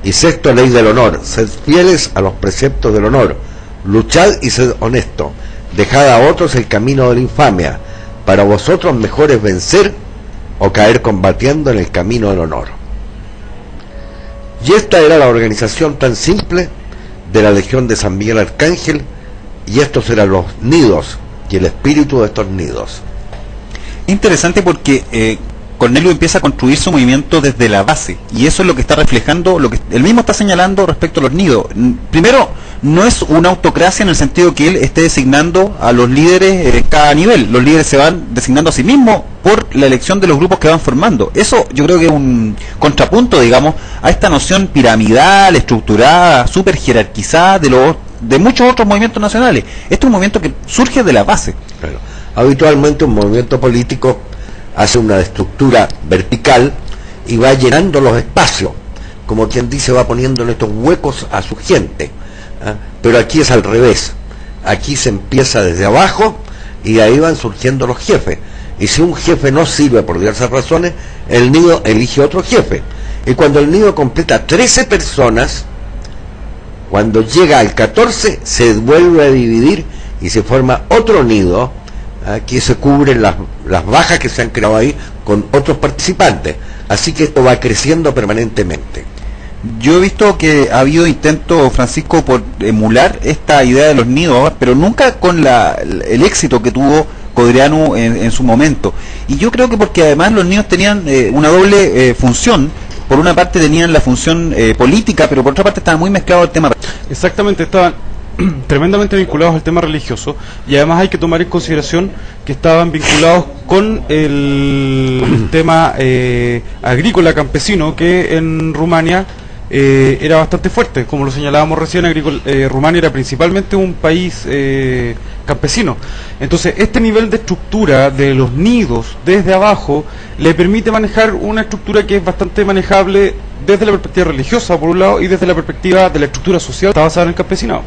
Y sexto, ley del honor. Sed fieles a los preceptos del honor. Luchad y sed honesto. Dejad a otros el camino de la infamia. Para vosotros mejor es vencer o caer combatiendo en el camino del honor. Y esta era la organización tan simple de la Legión de San Miguel Arcángel, y estos eran los nidos y el espíritu de estos nidos. Interesante porque Cornelio empieza a construir su movimiento desde la base, y eso es lo que está reflejando, lo que él mismo está señalando respecto a los nidos. Primero, no es una autocracia en el sentido que él esté designando a los líderes en cada nivel. Los líderes se van designando a sí mismos por la elección de los grupos que van formando. Eso yo creo que es un contrapunto, digamos, a esta noción piramidal, estructurada, súper jerarquizada de muchos otros movimientos nacionales. Este es un movimiento que surge de la base. Claro. Habitualmente un movimiento político hace una estructura vertical y va llenando los espacios, como quien dice, va poniendo en estos huecos a su gente. Pero aquí es al revés. Aquí se empieza desde abajo y de ahí van surgiendo los jefes. Y si un jefe no sirve por diversas razones, el nido elige otro jefe. Y cuando el nido completa 13 personas, cuando llega al 14, se vuelve a dividir y se forma otro nido. Aquí se cubren las bajas que se han creado ahí con otros participantes. Así que esto va creciendo permanentemente. Yo he visto que ha habido intentos, Francisco, por emular esta idea de los nidos, pero nunca con el éxito que tuvo Codreanu en su momento. Y yo creo que porque además los nidos tenían una doble función. Por una parte tenían la función política, pero por otra parte estaban muy mezclados al tema. Exactamente, estaban tremendamente vinculados al tema religioso, y además hay que tomar en consideración que estaban vinculados con el tema agrícola campesino, que en Rumania era bastante fuerte. Como lo señalábamos recién, Rumania era principalmente un país campesino. Entonces este nivel de estructura de los nidos desde abajo le permite manejar una estructura que es bastante manejable desde la perspectiva religiosa por un lado, y desde la perspectiva de la estructura social está basada en el campesinado.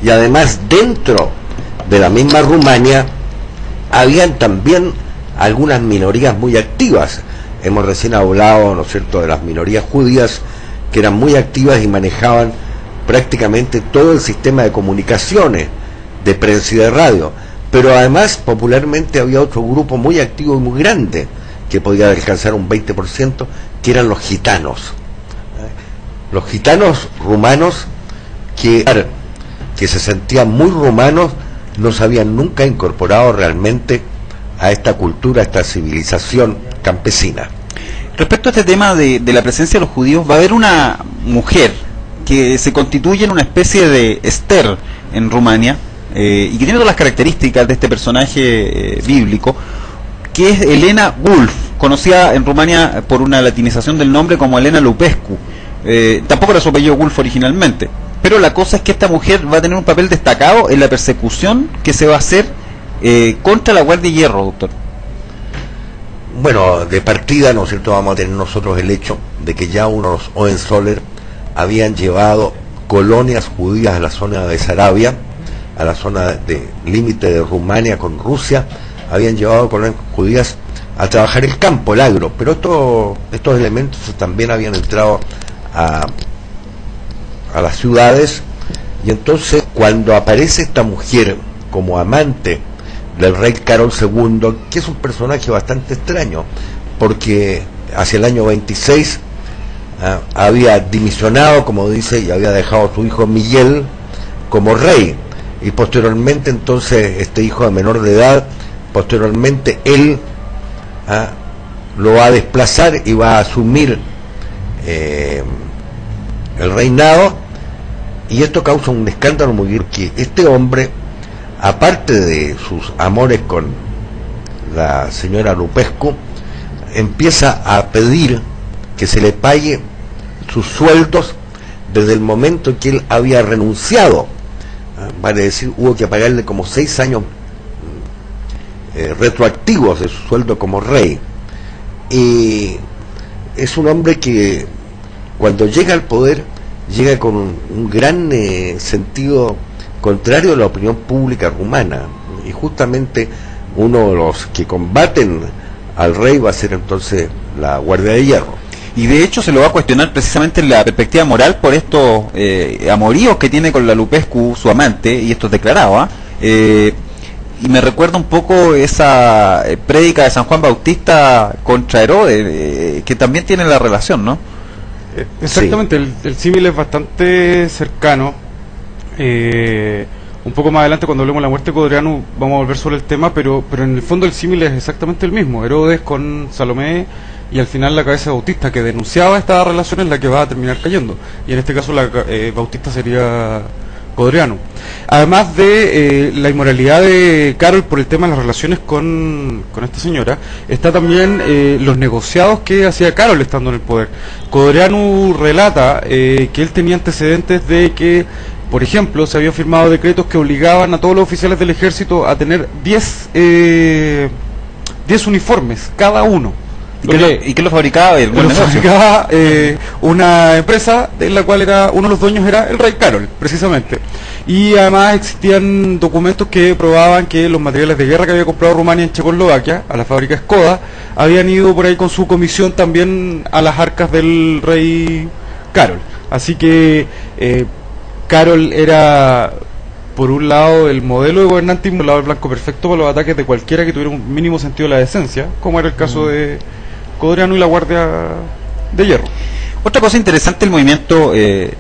Y además dentro de la misma Rumania habían también algunas minorías muy activas. Hemos recién hablado, ¿no es cierto?, de las minorías judías, que eran muy activas y manejaban prácticamente todo el sistema de comunicaciones, de prensa y de radio. Pero además popularmente había otro grupo muy activo y muy grande, que podía alcanzar un 20%, que eran los gitanos. Los gitanos rumanos que se sentían muy rumanos, no se habían nunca incorporado realmente a esta cultura, a esta civilización campesina. Respecto a este tema de la presencia de los judíos, va a haber una mujer que se constituye en una especie de Esther en Rumania, y que tiene todas las características de este personaje bíblico, que es Elena Wulf, conocida en Rumania por una latinización del nombre como Elena Lupescu. Tampoco era su apellido Wulf originalmente, pero la cosa es que esta mujer va a tener un papel destacado en la persecución que se va a hacer contra la Guardia de Hierro, doctor. Bueno, de partida, ¿no es cierto?, vamos a tener nosotros el hecho de que ya Hohenzollern habían llevado colonias judías a la zona de Sarabia, a la zona de límite de Rumania con Rusia, habían llevado colonias judías a trabajar el campo, el agro, pero estos elementos también habían entrado a las ciudades, y entonces cuando aparece esta mujer como amante del rey Carol II, que es un personaje bastante extraño, porque hacia el año 26 había dimisionado, como dice, y había dejado a su hijo Miguel como rey, y posteriormente entonces este hijo de menor de edad, posteriormente él lo va a desplazar y va a asumir el reinado, y esto causa un escándalo muy grande, que este hombre, aparte de sus amores con la señora Lupescu, empieza a pedir que se le pague sus sueldos desde el momento en que él había renunciado. Vale decir, hubo que pagarle como 6 años retroactivos de su sueldo como rey. Y es un hombre que cuando llega al poder llega con un gran sentido contrario a la opinión pública rumana, y justamente uno de los que combaten al rey va a ser entonces la Guardia de Hierro. Y de hecho se lo va a cuestionar precisamente en la perspectiva moral por estos amoríos que tiene con la Lupescu, su amante, y esto es declarado, y me recuerda un poco esa prédica de San Juan Bautista contra Herodes, que también tiene la relación, ¿no? Exactamente, sí. El símil es bastante cercano. Un poco más adelante, cuando hablemos de la muerte de Codreanu, vamos a volver sobre el tema, pero en el fondo el símil es exactamente el mismo. Herodes con Salomé, y al final la cabeza de Bautista, que denunciaba esta relación, es la que va a terminar cayendo, y en este caso Bautista sería Codreanu. Además de la inmoralidad de Carol por el tema de las relaciones con esta señora, está también los negociados que hacía Carol estando en el poder. Codreanu relata que él tenía antecedentes de que, por ejemplo, se habían firmado decretos que obligaban a todos los oficiales del ejército a tener 10 uniformes cada uno. ¿Y qué lo fabricaba? Lo fabricaba una empresa en la cual uno de los dueños era el rey Carol, precisamente. Y además existían documentos que probaban que los materiales de guerra que había comprado Rumania en Checoslovaquia, a la fábrica Skoda, habían ido por ahí con su comisión también a las arcas del rey Carol. Así que Carol era, por un lado, el modelo de gobernante, y por un lado el blanco perfecto para los ataques de cualquiera que tuviera un mínimo sentido de la decencia, como era el caso de Codreanu y la Guardia de Hierro. Otra cosa interesante del movimiento de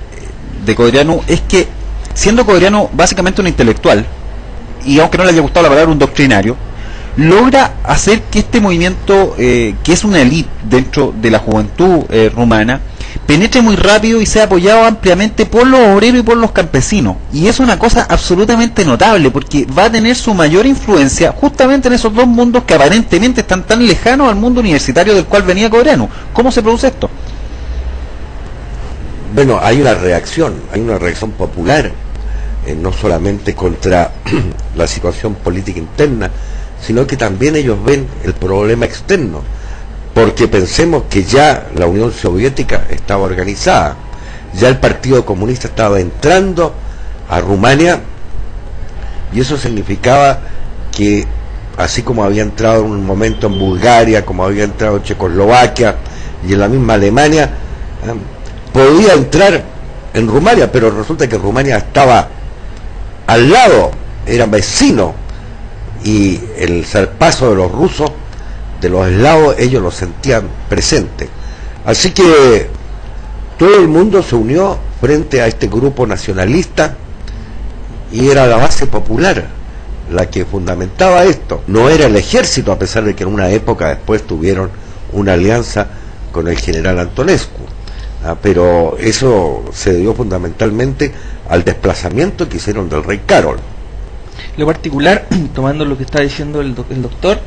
Codreanu es que, siendo Codreanu básicamente un intelectual, y aunque no le haya gustado la palabra un doctrinario, logra hacer que este movimiento, que es una élite dentro de la juventud rumana, penetre muy rápido y sea apoyado ampliamente por los obreros y por los campesinos. Y es una cosa absolutamente notable, porque va a tener su mayor influencia justamente en esos dos mundos que aparentemente están tan lejanos al mundo universitario del cual venía Codreanu. ¿Cómo se produce esto? Bueno, hay una reacción popular, no solamente contra la situación política interna, sino que también ellos ven el problema externo, porque pensemos que ya la Unión Soviética estaba organizada, ya el Partido Comunista estaba entrando a Rumania, y eso significaba que, así como había entrado en un momento en Bulgaria, como había entrado en Checoslovaquia y en la misma Alemania, podía entrar en Rumania, pero resulta que Rumania estaba al lado, era vecino, y el zarpazo de los rusos, de los eslavos, ellos lo sentían presente. Así que todo el mundo se unió frente a este grupo nacionalista, y era la base popular la que fundamentaba esto. No era el ejército, a pesar de que en una época después tuvieron una alianza con el general Antonescu, pero eso se debió fundamentalmente al desplazamiento que hicieron del rey Carol. Lo particular, tomando lo que está diciendo el doctor,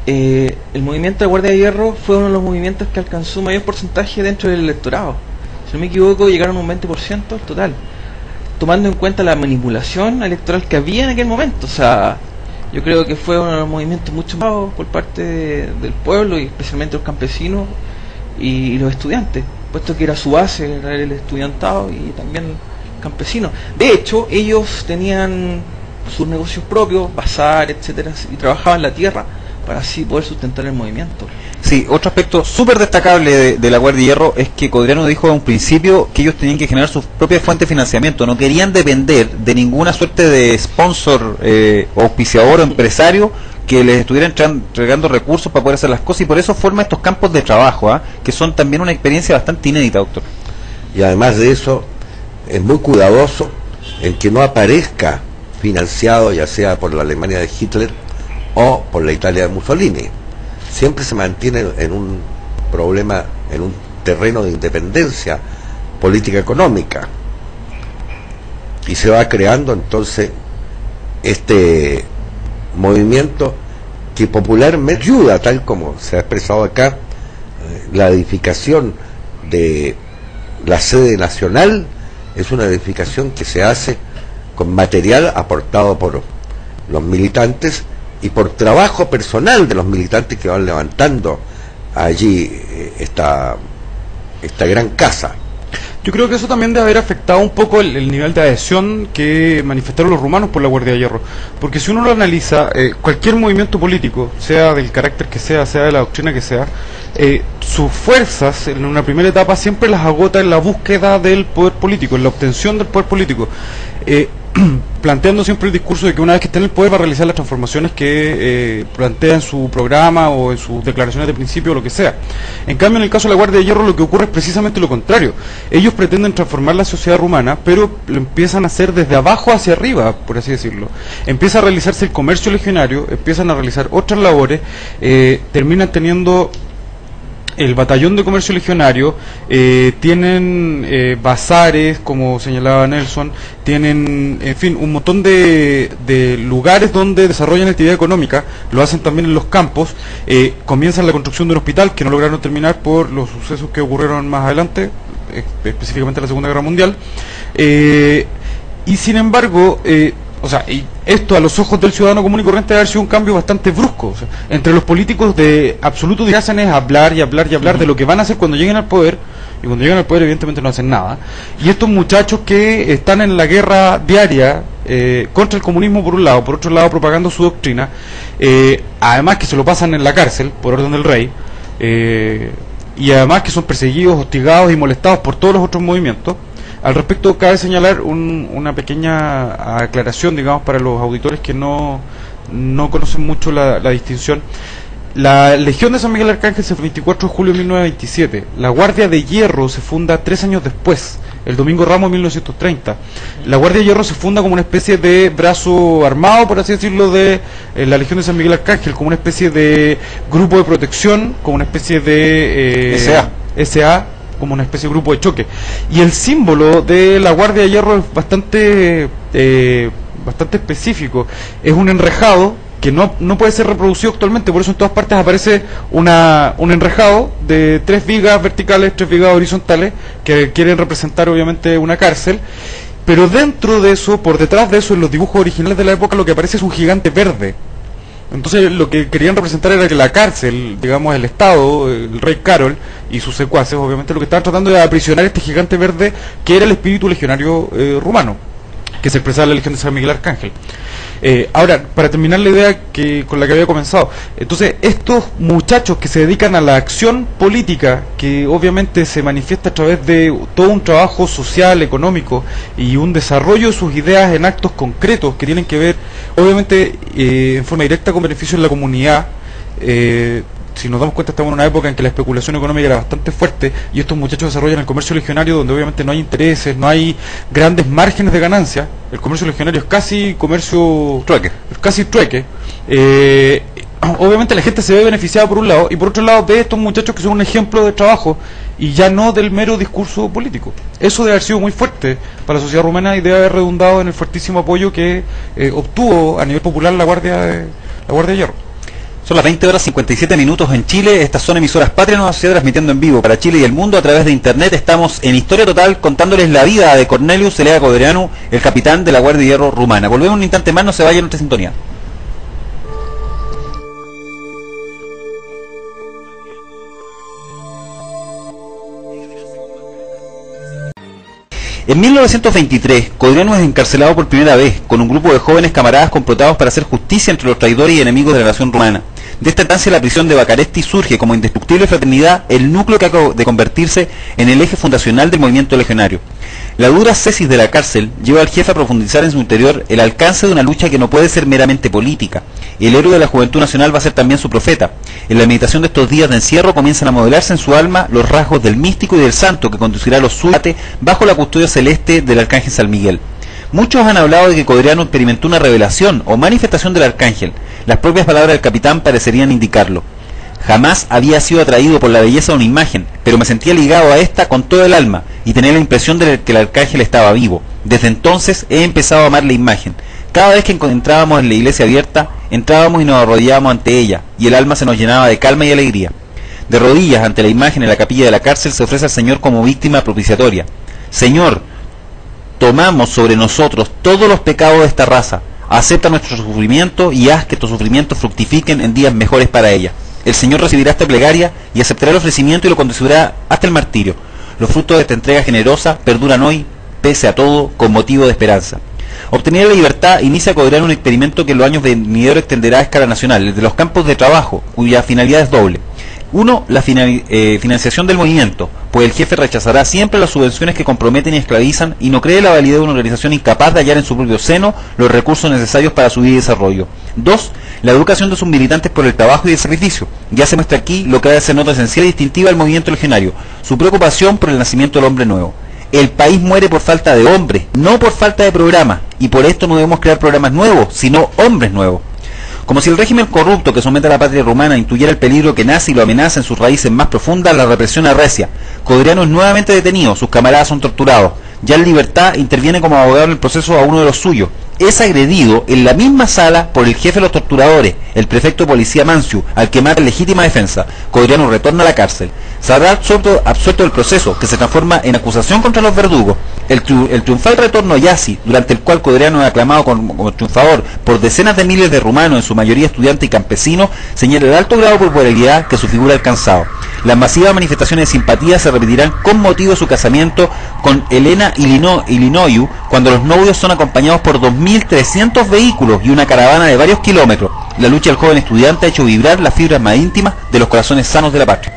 el movimiento de Guardia de Hierro fue uno de los movimientos que alcanzó mayor porcentaje dentro del electorado. Si no me equivoco, llegaron a un 20% total, tomando en cuenta la manipulación electoral que había en aquel momento. O sea, yo creo que fue uno de los movimientos mucho más por parte del pueblo, y especialmente los campesinos y los estudiantes, puesto que era su base, era el estudiantado y también campesinos. De hecho, ellos tenían sus negocios propios, bazar, etcétera, y trabajaban la tierra para así poder sustentar el movimiento. Sí, otro aspecto súper destacable de la Guardia de Hierro es que Codriano dijo a un principio que ellos tenían que generar sus propias fuentes de financiamiento, no querían depender de ninguna suerte de sponsor, auspiciador o empresario que les estuviera entregando recursos para poder hacer las cosas, y por eso forma estos campos de trabajo, que son también una experiencia bastante inédita, doctor. Y además de eso, es muy cuidadoso en que no aparezca financiado ya sea por la Alemania de Hitler o por la Italia de Mussolini. Siempre se mantiene en un problema, en un terreno de independencia política económica, y se va creando entonces este movimiento que popularmente ayuda, tal como se ha expresado acá, la edificación de la sede nacional es una edificación que se hace con material aportado por los militantes y por trabajo personal de los militantes que van levantando allí esta gran casa. Yo creo que eso también debe haber afectado un poco el nivel de adhesión que manifestaron los rumanos por la Guardia de Hierro, porque si uno lo analiza, cualquier movimiento político, sea del carácter que sea de la doctrina que sea, sus fuerzas en una primera etapa siempre las agota en la búsqueda del poder político, en la obtención del poder político, planteando siempre el discurso de que una vez que esté en el poder va a realizar las transformaciones que plantea en su programa o en sus declaraciones de principio o lo que sea. En cambio, en el caso de la Guardia de Hierro lo que ocurre es precisamente lo contrario. Ellos pretenden transformar la sociedad rumana, pero lo empiezan a hacer desde abajo hacia arriba, por así decirlo. Empieza a realizarse el comercio legionario, empiezan a realizar otras labores, terminan teniendo el batallón de comercio legionario, tienen bazares, como señalaba Nelson, tienen, en fin, un montón de lugares donde desarrollan actividad económica, lo hacen también en los campos, comienzan la construcción de un hospital que no lograron terminar por los sucesos que ocurrieron más adelante, específicamente en la Segunda Guerra Mundial, y sin embargo, o sea, y esto a los ojos del ciudadano común y corriente debe haber sido un cambio bastante brusco. O sea, entre los políticos de absoluto que hacen es hablar y hablar y hablar de lo que van a hacer cuando lleguen al poder, y cuando llegan al poder evidentemente no hacen nada. Y estos muchachos que están en la guerra diaria contra el comunismo por un lado, por otro lado propagando su doctrina, además que se lo pasan en la cárcel por orden del rey, y además que son perseguidos, hostigados y molestados por todos los otros movimientos. Al respecto, cabe señalar una pequeña aclaración, digamos, para los auditores que no conocen mucho la distinción. La Legión de San Miguel Arcángel se fue el 24 de julio de 1927. La Guardia de Hierro se funda 3 años después, el Domingo Ramos de 1930. La Guardia de Hierro se funda como una especie de brazo armado, por así decirlo, de la Legión de San Miguel Arcángel, como una especie de grupo de protección, como una especie de SA, como una especie de grupo de choque. Y el símbolo de la Guardia de Hierro es bastante específico. Es un enrejado que no puede ser reproducido actualmente, por eso en todas partes aparece un enrejado de 3 vigas verticales, 3 vigas horizontales, que quieren representar obviamente una cárcel. Pero dentro de eso, por detrás de eso, en los dibujos originales de la época, lo que aparece es un gigante verde. Entonces lo que querían representar era que la cárcel, digamos el Estado, el rey Carol y sus secuaces, obviamente lo que estaban tratando de aprisionar este gigante verde que era el espíritu legionario rumano, que se expresaba en la Legión de San Miguel Arcángel. Ahora, para terminar la idea con la que había comenzado, entonces estos muchachos que se dedican a la acción política, que obviamente se manifiesta a través de todo un trabajo social, económico y un desarrollo de sus ideas en actos concretos que tienen que ver, obviamente, en forma directa con beneficio en la comunidad. Si nos damos cuenta, estamos en una época en que la especulación económica era bastante fuerte y estos muchachos desarrollan el comercio legionario, donde obviamente no hay intereses, no hay grandes márgenes de ganancia. El comercio legionario es casi comercio trueque, obviamente la gente se ve beneficiada por un lado, y por otro lado ve estos muchachos que son un ejemplo de trabajo y ya no del mero discurso político. Eso debe haber sido muy fuerte para la sociedad rumana y debe haber redundado en el fuertísimo apoyo que obtuvo a nivel popular la Guardia de Hierro. Son las 20 horas 57 minutos en Chile. Estas son emisoras Patria Nueva Sociedad, transmitiendo en vivo para Chile y el mundo a través de internet. Estamos en Historia Total contándoles la vida de Cornelius Celeda Codriano, el capitán de la Guardia de Hierro rumana. Volvemos un instante más, no se vayan en nuestra sintonía. En 1923, Codriano es encarcelado por primera vez, con un grupo de jóvenes camaradas complotados para hacer justicia entre los traidores y enemigos de la nación rumana. De esta estancia la prisión de Bacaresti surge como indestructible fraternidad, el núcleo que acaba de convertirse en el eje fundacional del movimiento legionario. La dura cesis de la cárcel lleva al jefe a profundizar en su interior el alcance de una lucha que no puede ser meramente política. El héroe de la Juventud Nacional va a ser también su profeta. En la meditación de estos días de encierro comienzan a modelarse en su alma los rasgos del místico y del santo que conducirá a los suyos bajo la custodia celeste del arcángel San Miguel. Muchos han hablado de que Codriano experimentó una revelación o manifestación del arcángel. Las propias palabras del capitán parecerían indicarlo. Jamás había sido atraído por la belleza de una imagen, pero me sentía ligado a esta con todo el alma y tenía la impresión de que el arcángel estaba vivo. Desde entonces he empezado a amar la imagen. Cada vez que entrábamos en la iglesia abierta, entrábamos y nos arrodillábamos ante ella, y el alma se nos llenaba de calma y alegría. De rodillas ante la imagen en la capilla de la cárcel se ofrece al Señor como víctima propiciatoria. Señor, tomamos sobre nosotros todos los pecados de esta raza. Acepta nuestro sufrimiento y haz que estos sufrimientos fructifiquen en días mejores para ella. El Señor recibirá esta plegaria y aceptará el ofrecimiento y lo conducirá hasta el martirio. Los frutos de esta entrega generosa perduran hoy, pese a todo, con motivo de esperanza. Obtener la libertad inicia Codriano un experimento que en los años venideros extenderá a escala nacional, el de los campos de trabajo, cuya finalidad es doble. Uno, la financiación del movimiento, pues el jefe rechazará siempre las subvenciones que comprometen y esclavizan y no cree la validez de una organización incapaz de hallar en su propio seno los recursos necesarios para su vida y desarrollo. Dos, la educación de sus militantes por el trabajo y el sacrificio. Ya se muestra aquí lo que ha de ser nota esencial y distintiva del movimiento legionario, su preocupación por el nacimiento del hombre nuevo. El país muere por falta de hombres, no por falta de programa, y por esto no debemos crear programas nuevos, sino hombres nuevos. Como si el régimen corrupto que somete a la patria rumana intuyera el peligro que nace y lo amenaza en sus raíces más profundas, la represión arrecia. Codriano es nuevamente detenido, sus camaradas son torturados. Ya en libertad interviene como abogado en el proceso a uno de los suyos. Es agredido en la misma sala por el jefe de los torturadores, el prefecto de policía Manciu, al que mata en legítima defensa. Codriano retorna a la cárcel. Saldrá absuelto del proceso, que se transforma en acusación contra los verdugos. El triunfal retorno a Iasi, durante el cual Codriano es aclamado como triunfador por decenas de miles de rumanos, en su mayoría estudiantes y campesinos, señala el alto grado de popularidad que su figura ha alcanzado. Las masivas manifestaciones de simpatía se repetirán con motivo de su casamiento con Elena Ilinoiu, cuando los novios son acompañados por 2.300 vehículos y una caravana de varios kilómetros. La lucha del joven estudiante ha hecho vibrar las fibras más íntimas de los corazones sanos de la patria.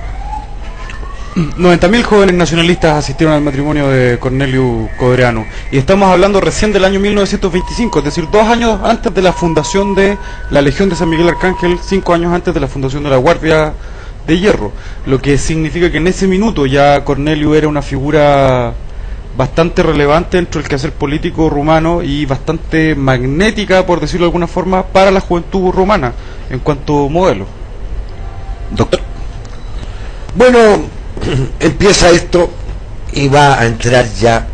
90.000 jóvenes nacionalistas asistieron al matrimonio de Corneliu Codriano, y estamos hablando recién del año 1925, es decir, 2 años antes de la fundación de la Legión de San Miguel Arcángel, 5 años antes de la fundación de la Guardia de Hierro, lo que significa que en ese minuto ya Corneliu era una figura bastante relevante dentro del quehacer político rumano y bastante magnética, por decirlo de alguna forma, para la juventud rumana en cuanto modelo. Doctor. Bueno, empieza esto y va a entrar ya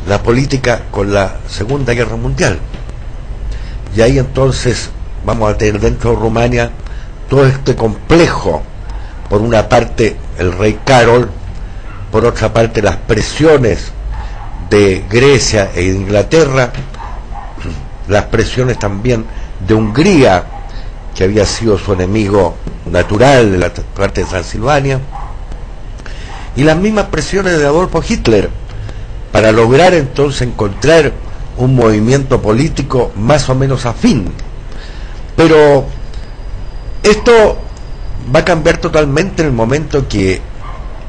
la política con la Segunda Guerra Mundial, y ahí entonces vamos a tener dentro de Rumania todo este complejo. Por una parte el rey Carol, por otra parte las presiones de Grecia e Inglaterra, las presiones también de Hungría, que había sido su enemigo natural de la parte de Transilvania, y las mismas presiones de Adolfo Hitler, para lograr entonces encontrar un movimiento político más o menos afín. Pero esto va a cambiar totalmente en el momento que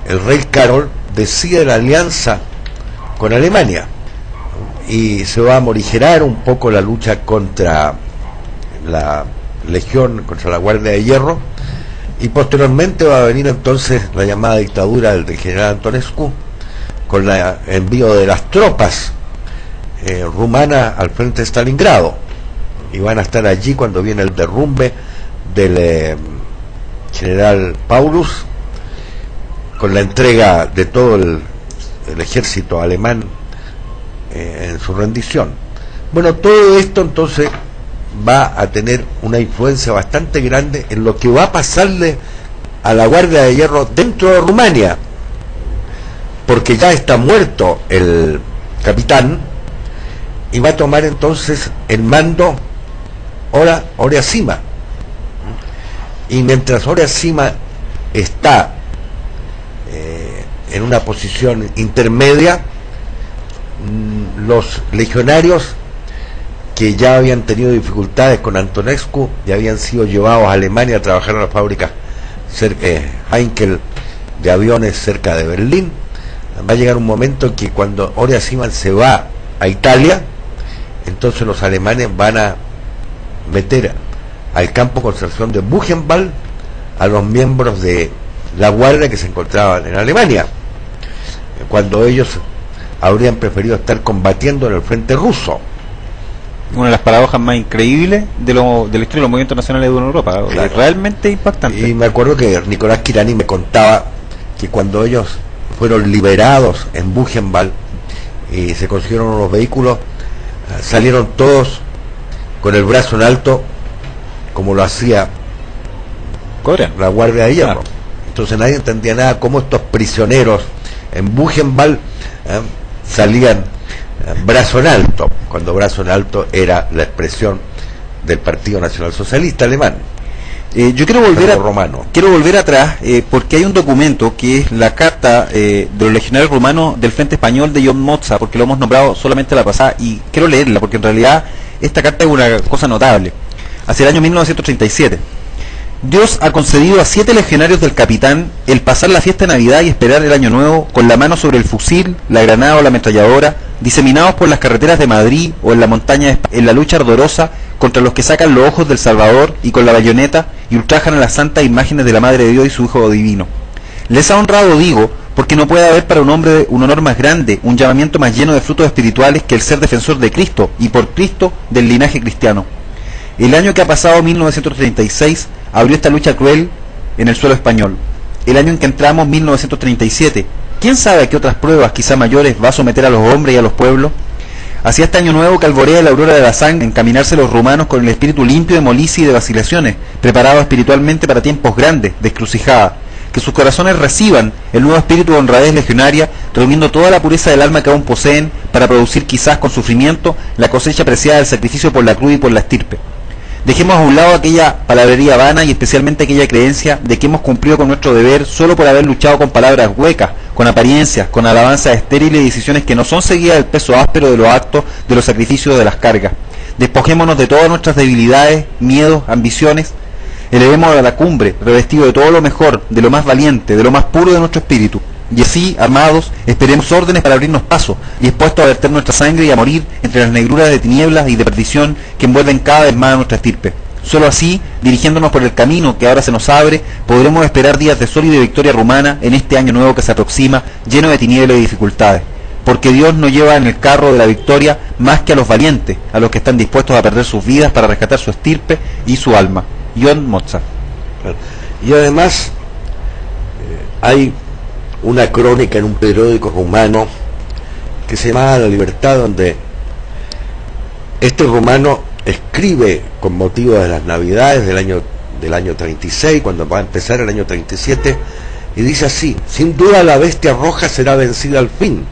el rey Carol decide la alianza con Alemania, y se va a morigerar un poco la lucha contra la Legión, contra la Guardia de Hierro, y posteriormente va a venir entonces la llamada dictadura del general Antonescu, con el envío de las tropas rumanas al frente de Stalingrado, y van a estar allí cuando viene el derrumbe del general Paulus, con la entrega de todo el ejército alemán en su rendición. Bueno, todo esto entonces va a tener una influencia bastante grande en lo que va a pasarle a la Guardia de Hierro dentro de Rumania, porque ya está muerto el capitán, y va a tomar entonces el mando Orea-Sima, y mientras Orea-Sima está en una posición intermedia los legionarios que ya habían tenido dificultades con Antonescu y habían sido llevados a Alemania a trabajar en la fábrica Heinkel de aviones cerca de Berlín. Va a llegar un momento en que cuando Oria Siman se va a Italia, entonces los alemanes van a meter al campo de concentración de Buchenwald a los miembros de la guardia que se encontraban en Alemania, cuando ellos habrían preferido estar combatiendo en el frente ruso. Una de las paradojas más increíbles de la historia de los movimientos nacionales de Europa. Claro. Realmente impactante. Y me acuerdo que Nicolás Kirani me contaba que cuando ellos fueron liberados en Buchenwald y se consiguieron unos vehículos, salieron todos con el brazo en alto, como lo hacía la guardia de hierro. Entonces nadie entendía nada cómo estos prisioneros en Buchenwald salían brazo en alto, cuando brazo en alto era la expresión del Partido Nacional Socialista alemán. Yo quiero volver atrás porque hay un documento que es la carta de los legionarios rumanos del Frente Español de John Mozart, porque lo hemos nombrado solamente la pasada, y quiero leerla porque en realidad esta carta es una cosa notable. Hacia el año 1937. Dios ha concedido a 7 legionarios del capitán el pasar la fiesta de Navidad y esperar el año nuevo con la mano sobre el fusil, la granada o la ametralladora, diseminados por las carreteras de Madrid o en la montaña en la lucha ardorosa contra los que sacan los ojos del Salvador y con la bayoneta y ultrajan a las santas imágenes de la Madre de Dios y su Hijo Divino. Les ha honrado, digo, porque no puede haber para un hombre un honor más grande, un llamamiento más lleno de frutos espirituales que el ser defensor de Cristo y por Cristo del linaje cristiano. El año que ha pasado, 1936, abrió esta lucha cruel en el suelo español. El año en que entramos, 1937, ¿quién sabe a qué otras pruebas, quizá mayores, va a someter a los hombres y a los pueblos? Hacia este año nuevo que alborea la aurora de la sangre, encaminarse los rumanos con el espíritu limpio de molicie y de vacilaciones, preparados espiritualmente para tiempos grandes, de encrucijada. Que sus corazones reciban el nuevo espíritu de honradez legionaria, reuniendo toda la pureza del alma que aún poseen, para producir quizás con sufrimiento la cosecha preciada del sacrificio por la cruz y por la estirpe. Dejemos a un lado aquella palabrería vana y especialmente aquella creencia de que hemos cumplido con nuestro deber solo por haber luchado con palabras huecas, con apariencias, con alabanzas estériles y decisiones que no son seguidas del peso áspero de los actos, de los sacrificios, de las cargas. Despojémonos de todas nuestras debilidades, miedos, ambiciones. Elevemos a la cumbre, revestido de todo lo mejor, de lo más valiente, de lo más puro de nuestro espíritu. Y así, armados, esperemos órdenes para abrirnos paso, y dispuestos a verter nuestra sangre y a morir entre las negruras de tinieblas y de perdición que envuelven cada vez más a nuestra estirpe. Solo así, dirigiéndonos por el camino que ahora se nos abre, podremos esperar días de sol y de victoria rumana en este año nuevo que se aproxima, lleno de tinieblas y dificultades. Porque Dios no lleva en el carro de la victoria más que a los valientes, a los que están dispuestos a perder sus vidas para rescatar su estirpe y su alma. John Mozart. Y además hay una crónica en un periódico rumano que se llama La Libertad, donde este rumano escribe con motivo de las Navidades del año 36, cuando va a empezar el año 37, y dice así: sin duda la bestia roja será vencida al fin,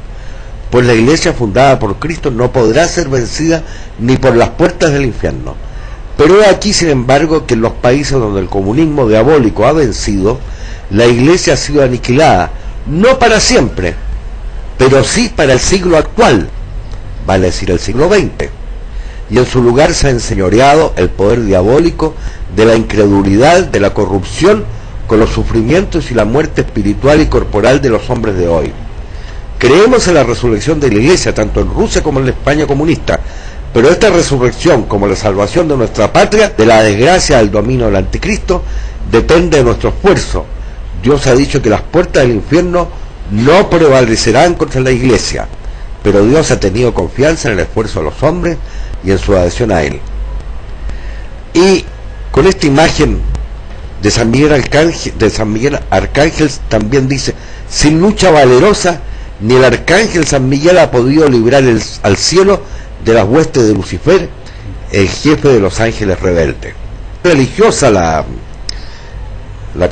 pues la iglesia fundada por Cristo no podrá ser vencida ni por las puertas del infierno. Pero he aquí, sin embargo, que en los países donde el comunismo diabólico ha vencido, la iglesia ha sido aniquilada, no para siempre, pero sí para el siglo actual, vale decir el siglo XX, y en su lugar se ha enseñoreado el poder diabólico de la incredulidad, de la corrupción, con los sufrimientos y la muerte espiritual y corporal de los hombres de hoy. Creemos en la resurrección de la iglesia, tanto en Rusia como en la España comunista, pero esta resurrección, como la salvación de nuestra patria, de la desgracia del dominio del anticristo, depende de nuestro esfuerzo. Dios ha dicho que las puertas del infierno no prevalecerán contra la iglesia, pero Dios ha tenido confianza en el esfuerzo de los hombres y en su adhesión a él. Y con esta imagen de San Miguel Arcángel también dice: sin lucha valerosa, ni el arcángel San Miguel ha podido librar al cielo de las huestes de Lucifer, el jefe de los ángeles rebeldes. Religiosa la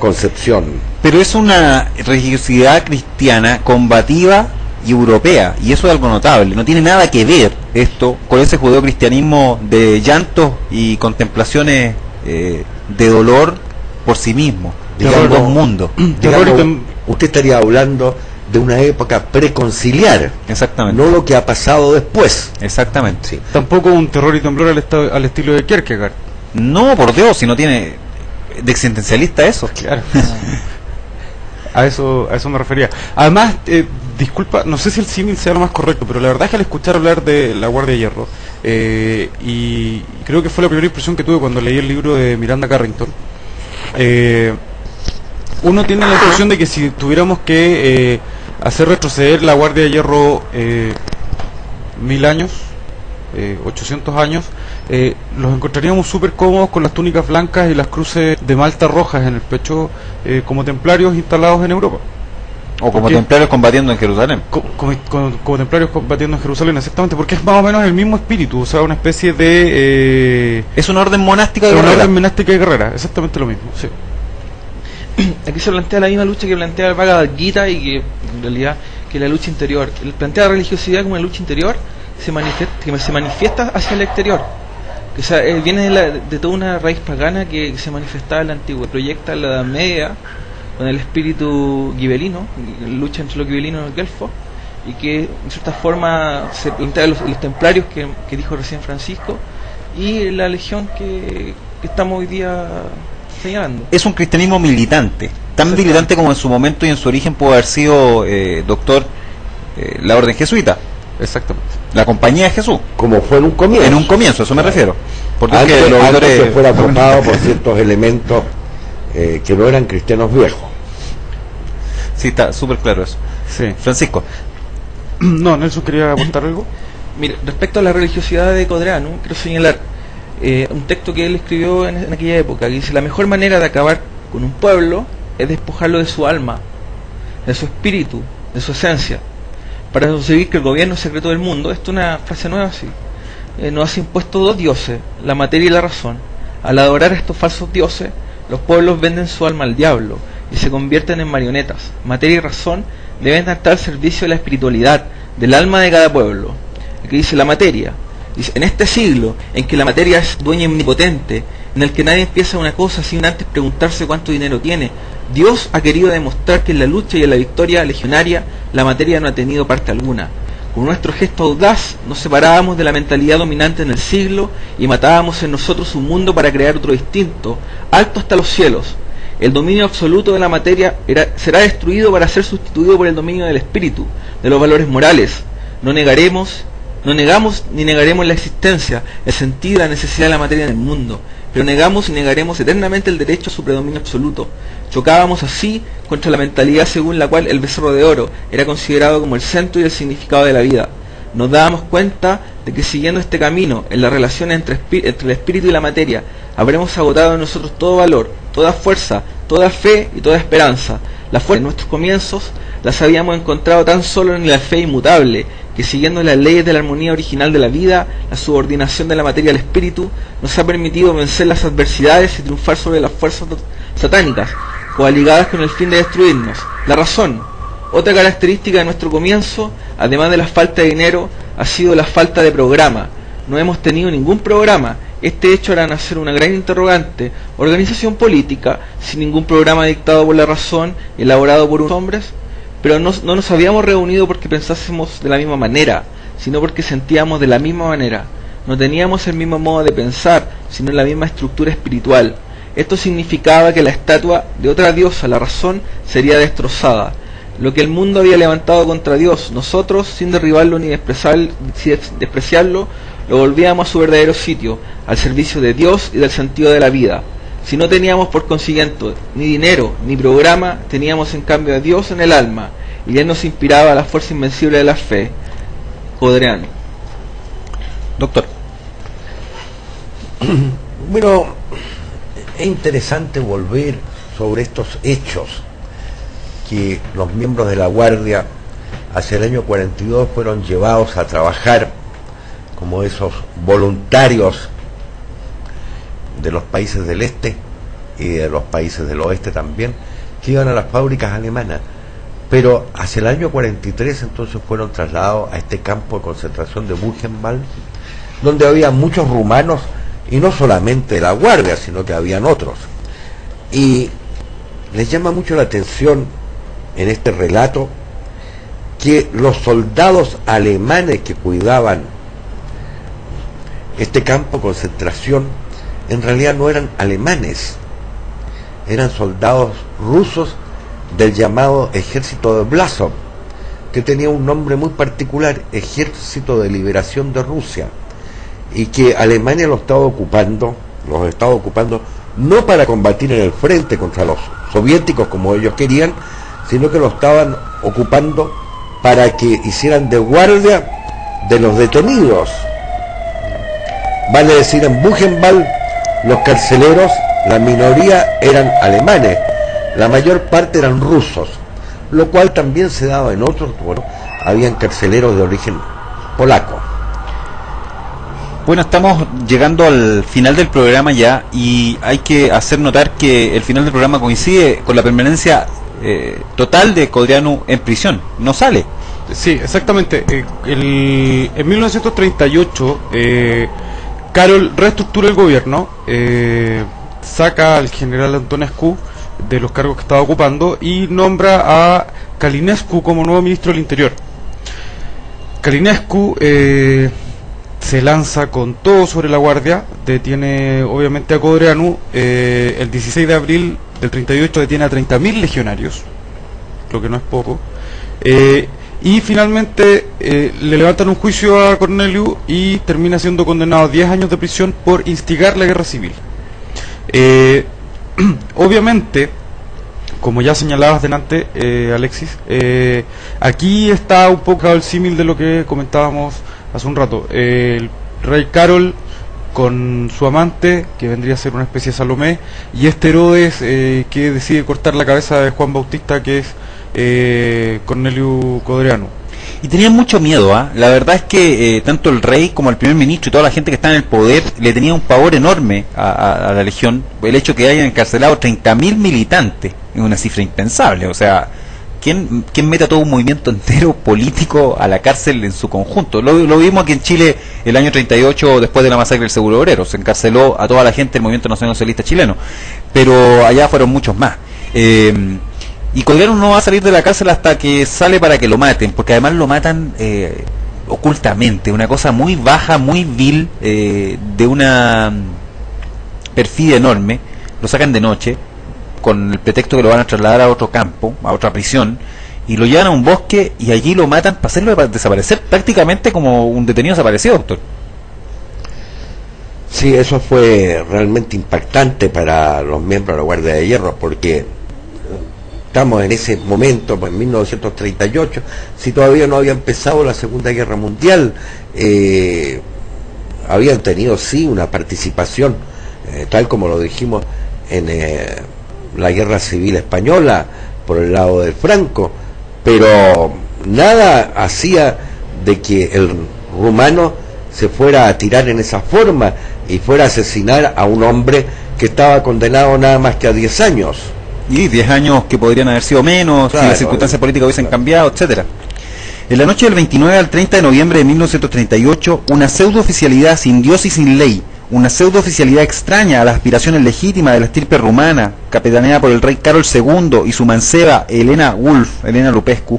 concepción. Pero es una religiosidad cristiana combativa y europea, y eso es algo notable. No tiene nada que ver esto con ese judeocristianismo de llantos y contemplaciones de dolor por sí mismo, digamos, dos mundos. Digamos, usted estaría hablando de una época preconciliar, Exactamente. no lo que ha pasado después. Exactamente. Sí. Tampoco un terror y temblor al estilo de Kierkegaard. No, por Dios, si no tiene de existencialista eso. Claro. A eso me refería. Además, disculpa, no sé si el símil sea lo más correcto, pero la verdad es que al escuchar hablar de la Guardia de Hierro, y creo que fue la primera impresión que tuve cuando leí el libro de Miranda Carrington, uno tiene la impresión de que si tuviéramos que hacer retroceder la Guardia de Hierro 1000 años, 800 años, los encontraríamos súper cómodos con las túnicas blancas y las cruces de malta rojas en el pecho, como templarios instalados en Europa. O como Porque- templarios combatiendo en Jerusalén. Como templarios combatiendo en Jerusalén, exactamente, porque es más o menos el mismo espíritu, o sea, una especie de... Es una orden monástica de una guerrera. orden monástica y guerrera, exactamente lo mismo, sí. Aquí se plantea la misma lucha que plantea el Bhagavad Gita y que en realidad que la lucha interior. Él plantea la religiosidad como una lucha interior que se manifiesta hacia el exterior. O sea, viene de toda una raíz pagana que se manifestaba en la antigua, proyecta en la Edad Media con el espíritu gibelino, lucha entre los gibelinos y los guelfos, y que en cierta forma se plantea los templarios que dijo recién Francisco y la legión que estamos hoy día señalando. Es un cristianismo militante, tan militante como en su momento y en su origen pudo haber sido, doctor, la orden jesuita, Exactamente. la compañía de Jesús. Como fue en un comienzo. En un comienzo, a eso me refiero. Porque Antes, es que los antes auditores- que fuera ocupado por ciertos elementos que no eran cristianos viejos. Sí, está súper claro eso. Sí. Francisco, No, Nelson quería aportar algo. Mire, respecto a la religiosidad de Codreanu, quiero señalar un texto que él escribió en aquella época, que dice: la mejor manera de acabar con un pueblo es despojarlo de su alma, de su espíritu, de su esencia, para conseguir que el gobierno secreto del mundo, esto es una frase nueva así, nos ha impuesto dos dioses, la materia y la razón. Al adorar a estos falsos dioses, los pueblos venden su alma al diablo y se convierten en marionetas. Materia y razón deben estar al servicio de la espiritualidad, del alma de cada pueblo. Aquí dice la materia. Dice, en este siglo en que la materia es dueña omnipotente, en el que nadie empieza una cosa sin antes preguntarse cuánto dinero tiene, Dios ha querido demostrar que en la lucha y en la victoria legionaria la materia no ha tenido parte alguna. Con nuestro gesto audaz nos separábamos de la mentalidad dominante en el siglo y matábamos en nosotros un mundo para crear otro distinto, alto hasta los cielos. El dominio absoluto de la materia será destruido para ser sustituido por el dominio del espíritu, de los valores morales. No negamos ni negaremos la existencia, el sentido y la necesidad de la materia en el mundo, pero negamos y negaremos eternamente el derecho a su predominio absoluto. Chocábamos así contra la mentalidad según la cual el becerro de oro era considerado como el centro y el significado de la vida. Nos dábamos cuenta de que siguiendo este camino, en la relación entre el espíritu y la materia, habremos agotado en nosotros todo valor, toda fuerza, toda fe y toda esperanza. La fuerza de nuestros comienzos las habíamos encontrado tan solo en la fe inmutable, que siguiendo las leyes de la armonía original de la vida, la subordinación de la materia al espíritu, nos ha permitido vencer las adversidades y triunfar sobre las fuerzas satánicas, coaligadas con el fin de destruirnos. La razón, otra característica de nuestro comienzo, además de la falta de dinero, ha sido la falta de programa. No hemos tenido ningún programa. Este hecho hará nacer una gran interrogante: organización política, sin ningún programa dictado por la razón, elaborado por unos hombres. Pero no nos habíamos reunido porque pensásemos de la misma manera, sino porque sentíamos de la misma manera. No teníamos el mismo modo de pensar, sino la misma estructura espiritual. Esto significaba que la estatua de otra diosa, la razón, sería destrozada. Lo que el mundo había levantado contra Dios, nosotros, sin derribarlo ni despreciarlo, lo volvíamos a su verdadero sitio, al servicio de Dios y del sentido de la vida. Si no teníamos por consiguiente ni dinero ni programa, teníamos en cambio a Dios en el alma, y Él nos inspiraba la fuerza invencible de la fe. Codreanu. doctor. Bueno, es interesante volver sobre estos hechos que los miembros de la Guardia hacia el año 42 fueron llevados a trabajar como esos voluntarios de los países del este y de los países del oeste también, que iban a las fábricas alemanas, pero hacia el año 43 entonces fueron trasladados a este campo de concentración de Buchenwald, donde había muchos rumanos, y no solamente de la Guardia, sino que habían otros. Y les llama mucho la atención en este relato que los soldados alemanes que cuidaban este campo de concentración en realidad no eran alemanes, eran soldados rusos del llamado Ejército de Blasov, que tenía un nombre muy particular, Ejército de Liberación de Rusia, y que Alemania los estaba ocupando no para combatir en el frente contra los soviéticos como ellos querían, sino que lo estaban ocupando para que hicieran de guardia de los detenidos. Vale decir, en Buchenwald los carceleros, la minoría eran alemanes, la mayor parte eran rusos, lo cual también se daba en otros, bueno, habían carceleros de origen polaco. Bueno, estamos llegando al final del programa ya, y hay que hacer notar que el final del programa coincide con la permanencia total de Codreanu en prisión. No sale. Sí, exactamente. En 1938, Carol reestructura el gobierno, saca al general Antonescu de los cargos que estaba ocupando y nombra a Călinescu como nuevo ministro del Interior. Călinescu se lanza con todo sobre la guardia, detiene obviamente a Codreanu, el 16 de abril del 38 detiene a 30.000 legionarios, lo que no es poco, y finalmente le levantan un juicio a Corneliu y termina siendo condenado a 10 años de prisión por instigar la guerra civil. Obviamente, como ya señalabas delante, Alexis, aquí está un poco el símil de lo que comentábamos hace un rato. El rey Carol con su amante, que vendría a ser una especie de Salomé, y este Herodes que decide cortar la cabeza de Juan Bautista, que es Corneliu Codreanu. Y tenían mucho miedo, ¿ah? La verdad es que tanto el rey como el primer ministro y toda la gente que está en el poder le tenía un pavor enorme a la legión. El hecho que hayan encarcelado 30.000 militantes es una cifra impensable. O sea, ¿quién mete a todo un movimiento entero político a la cárcel en su conjunto? Lo vimos aquí en Chile el año 38, después de la masacre del Seguro Obrero. Se encarceló a toda la gente del Movimiento Nacional Socialista chileno, pero allá fueron muchos más. Y Codreanu no va a salir de la cárcel hasta que sale para que lo maten, porque además lo matan ocultamente, una cosa muy baja, muy vil, de una perfidia enorme. Lo sacan de noche, con el pretexto que lo van a trasladar a otro campo, a otra prisión, y lo llevan a un bosque y allí lo matan para hacerlo desaparecer, prácticamente como un detenido desaparecido, doctor. Sí, eso fue realmente impactante para los miembros de la Guardia de Hierro, porque estamos en ese momento, pues en 1938, si todavía no había empezado la Segunda Guerra Mundial, habían tenido sí una participación, tal como lo dijimos, en la Guerra Civil Española, por el lado de Franco, pero nada hacía de que el rumano se fuera a tirar en esa forma y fuera a asesinar a un hombre que estaba condenado nada más que a 10 años. Y 10 años que podrían haber sido menos, claro, si las circunstancias políticas hubiesen cambiado, etcétera. En la noche del 29 al 30 de noviembre de 1938, una pseudo-oficialidad sin Dios y sin ley, una pseudo-oficialidad extraña a las aspiraciones legítimas de la estirpe rumana, capitaneada por el rey Carol II y su manceba Elena Lupescu,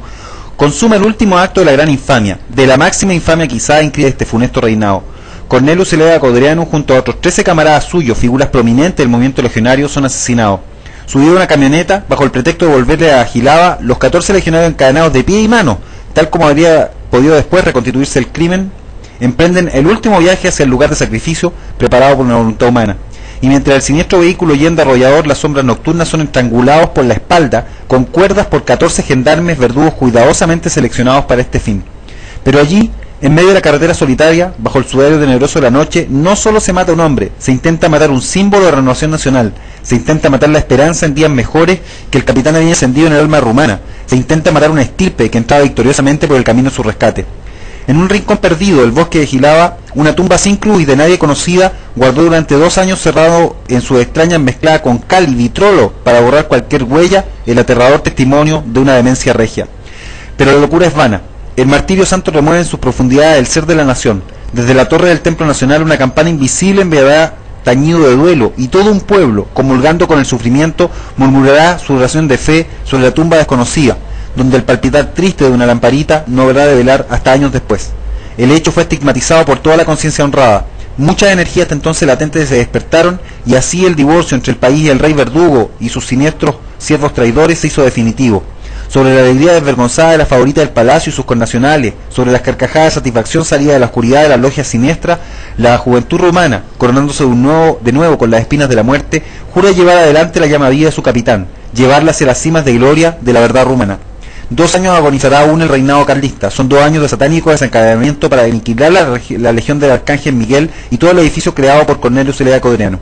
consuma el último acto de la gran infamia, de la máxima infamia quizá en este funesto reinado. Corneliu Zelaya de Codreanu, junto a otros 13 camaradas suyos, figuras prominentes del movimiento legionario, son asesinados. Subido a una camioneta, bajo el pretexto de volverle a Jilava, los 14 legionarios encadenados de pie y mano, tal como habría podido después reconstituirse el crimen, emprenden el último viaje hacia el lugar de sacrificio preparado por una voluntad humana. Y mientras el siniestro vehículo yende arrollador, las sombras nocturnas son estrangulados por la espalda con cuerdas por 14 gendarmes verdugos cuidadosamente seleccionados para este fin. Pero allí, en medio de la carretera solitaria, bajo el sudario tenebroso de la noche, no solo se mata un hombre, se intenta matar un símbolo de renovación nacional, se intenta matar la esperanza en días mejores que el capitán había encendido en el alma rumana, se intenta matar una estirpe que entraba victoriosamente por el camino de su rescate. En un rincón perdido del bosque de Jilava, una tumba sin cruz y de nadie conocida guardó durante 2 años cerrado en su extraña mezclada con cal y vitrolo para borrar cualquier huella el aterrador testimonio de una demencia regia. Pero la locura es vana. El martirio santo remueve en sus profundidades el ser de la nación. Desde la torre del Templo Nacional una campana invisible enviará tañido de duelo, y todo un pueblo, comulgando con el sufrimiento, murmurará su oración de fe sobre la tumba desconocida, donde el palpitar triste de una lamparita no habrá de velar hasta años después. El hecho fue estigmatizado por toda la conciencia honrada. Muchas energías hasta entonces latentes se despertaron, y así el divorcio entre el país y el rey verdugo y sus siniestros siervos traidores se hizo definitivo. Sobre la alegría desvergonzada de la favorita del palacio y sus connacionales, sobre las carcajadas de satisfacción salida de la oscuridad de las logias siniestras, la juventud rumana, coronándose de nuevo con las espinas de la muerte, jura llevar adelante la llama viva de su capitán, llevarla hacia las cimas de gloria de la verdad rumana. 2 años agonizará aún el reinado carlista. Son 2 años de satánico desencadenamiento para aniquilar la legión del arcángel Miguel y todo el edificio creado por Cornelio Celaya Codreanu.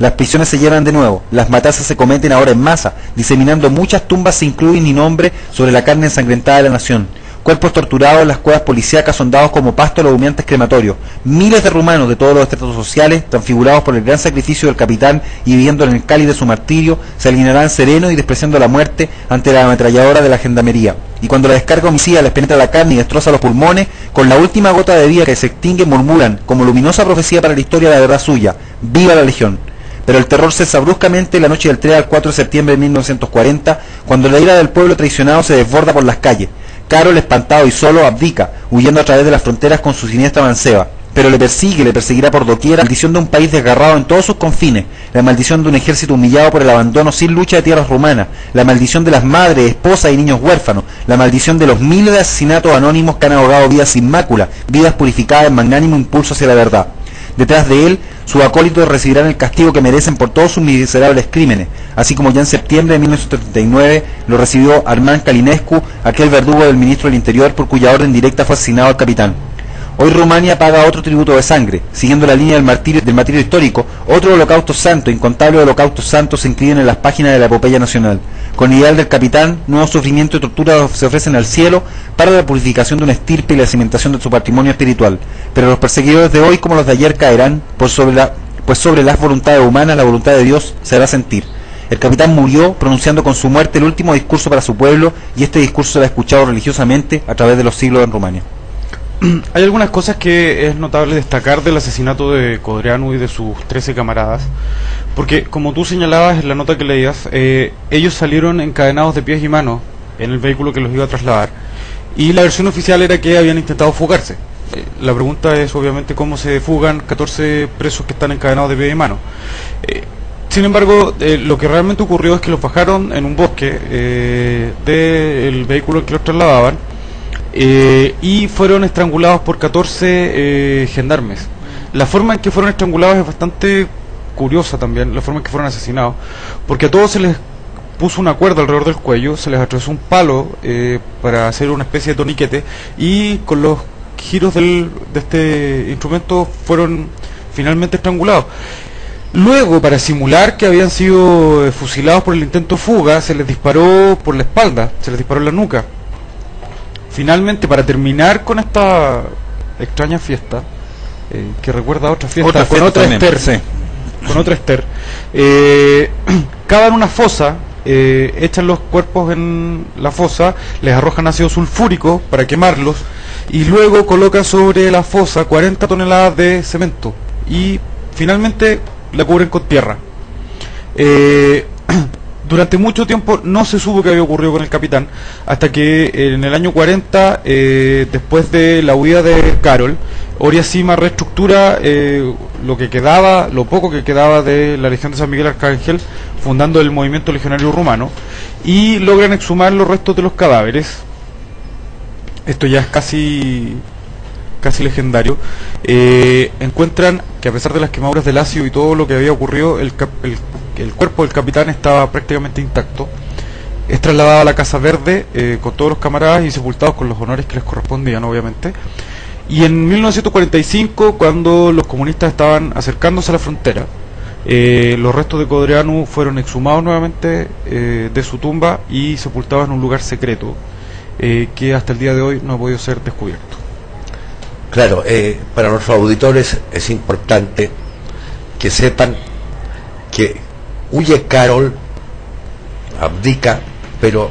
Las prisiones se llenan de nuevo, las matanzas se cometen ahora en masa, diseminando muchas tumbas sin cruz ni nombre sobre la carne ensangrentada de la nación. Cuerpos torturados en las cuevas policíacas son dados como pasto a los humeantes crematorios. Miles de rumanos de todos los estratos sociales, transfigurados por el gran sacrificio del capitán y viviendo en el cáliz de su martirio, se alinearán serenos y despreciando la muerte ante la ametralladora de la gendarmería. Y cuando la descarga homicida les penetra la carne y destroza los pulmones, con la última gota de vida que se extingue murmuran, como luminosa profecía para la historia de la verdad suya: ¡viva la Legión! Pero el terror cesa bruscamente la noche del 3 al 4 de septiembre de 1940, cuando la ira del pueblo traicionado se desborda por las calles. Carol, espantado y solo, abdica, huyendo a través de las fronteras con su siniestra manceba. Pero le perseguirá por doquier la maldición de un país desgarrado en todos sus confines, la maldición de un ejército humillado por el abandono sin lucha de tierras rumanas, la maldición de las madres, esposas y niños huérfanos, la maldición de los miles de asesinatos anónimos que han ahogado vidas sin mácula, vidas purificadas en magnánimo impulso hacia la verdad. Detrás de él, sus acólitos recibirán el castigo que merecen por todos sus miserables crímenes, así como ya en septiembre de 1939 lo recibió Armand Calinescu, aquel verdugo del ministro del Interior por cuya orden directa fue asesinado el capitán. Hoy Rumania paga otro tributo de sangre, siguiendo la línea del martirio histórico. Otro holocausto santo, incontables holocaustos santos se inscriben en las páginas de la epopeya nacional. Con el ideal del capitán, nuevos sufrimientos y torturas se ofrecen al cielo para la purificación de una estirpe y la cimentación de su patrimonio espiritual. Pero los perseguidores de hoy como los de ayer caerán, pues sobre las voluntades humanas la voluntad de Dios se hará sentir. El capitán murió pronunciando con su muerte el último discurso para su pueblo, y este discurso se ha escuchado religiosamente a través de los siglos en Rumania. Hay algunas cosas que es notable destacar del asesinato de Codreanu y de sus 13 camaradas, porque como tú señalabas en la nota que leías, ellos salieron encadenados de pies y manos en el vehículo que los iba a trasladar, y la versión oficial era que habían intentado fugarse. La pregunta es obviamente cómo se fugan 14 presos que están encadenados de pies y manos. Sin embargo, lo que realmente ocurrió es que los bajaron en un bosque del vehículo que los trasladaban, y fueron estrangulados por 14 gendarmes. La forma en que fueron estrangulados es bastante curiosa también, la forma en que fueron asesinados, porque a todos se les puso una cuerda alrededor del cuello, se les atravesó un palo para hacer una especie de torniquete, y con los giros de este instrumento fueron finalmente estrangulados. Luego, para simular que habían sido fusilados por el intento de fuga, se les disparó por la espalda, se les disparó en la nuca. Finalmente, para terminar con esta extraña fiesta, que recuerda a otra fiesta, con otra Esther, sí. Con otra Esther, cavan una fosa, echan los cuerpos en la fosa, les arrojan ácido sulfúrico para quemarlos, y luego colocan sobre la fosa 40 toneladas de cemento, y finalmente la cubren con tierra. Durante mucho tiempo no se supo qué había ocurrido con el capitán, hasta que en el año 40, después de la huida de Carol, Oria Sima reestructura lo poco que quedaba de la Legión de San Miguel Arcángel, fundando el movimiento legionario rumano, y logran exhumar los restos de los cadáveres. Esto ya es casi legendario. Encuentran que a pesar de las quemaduras del ácido y todo lo que había ocurrido, el cuerpo del capitán estaba prácticamente intacto. Es trasladado a la Casa Verde con todos los camaradas y sepultados con los honores que les correspondían, obviamente. Y en 1945, cuando los comunistas estaban acercándose a la frontera, los restos de Codreanu fueron exhumados nuevamente de su tumba y sepultados en un lugar secreto que hasta el día de hoy no ha podido ser descubierto. Claro, para nuestros auditores es importante que sepan que huye Carol, abdica, pero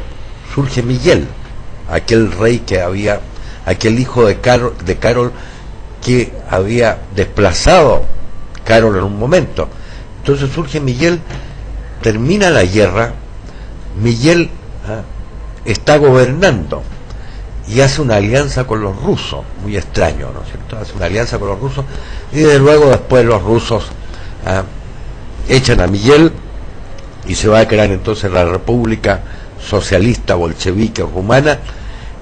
surge Miguel, aquel rey que había, aquel hijo de Carol que había desplazado Carol en un momento. Entonces surge Miguel, termina la guerra, Miguel está gobernando y hace una alianza con los rusos, muy extraño, ¿no es cierto? Hace una alianza con los rusos y desde luego después los rusos echan a Miguel y se va a crear entonces la República Socialista Bolchevique Rumana,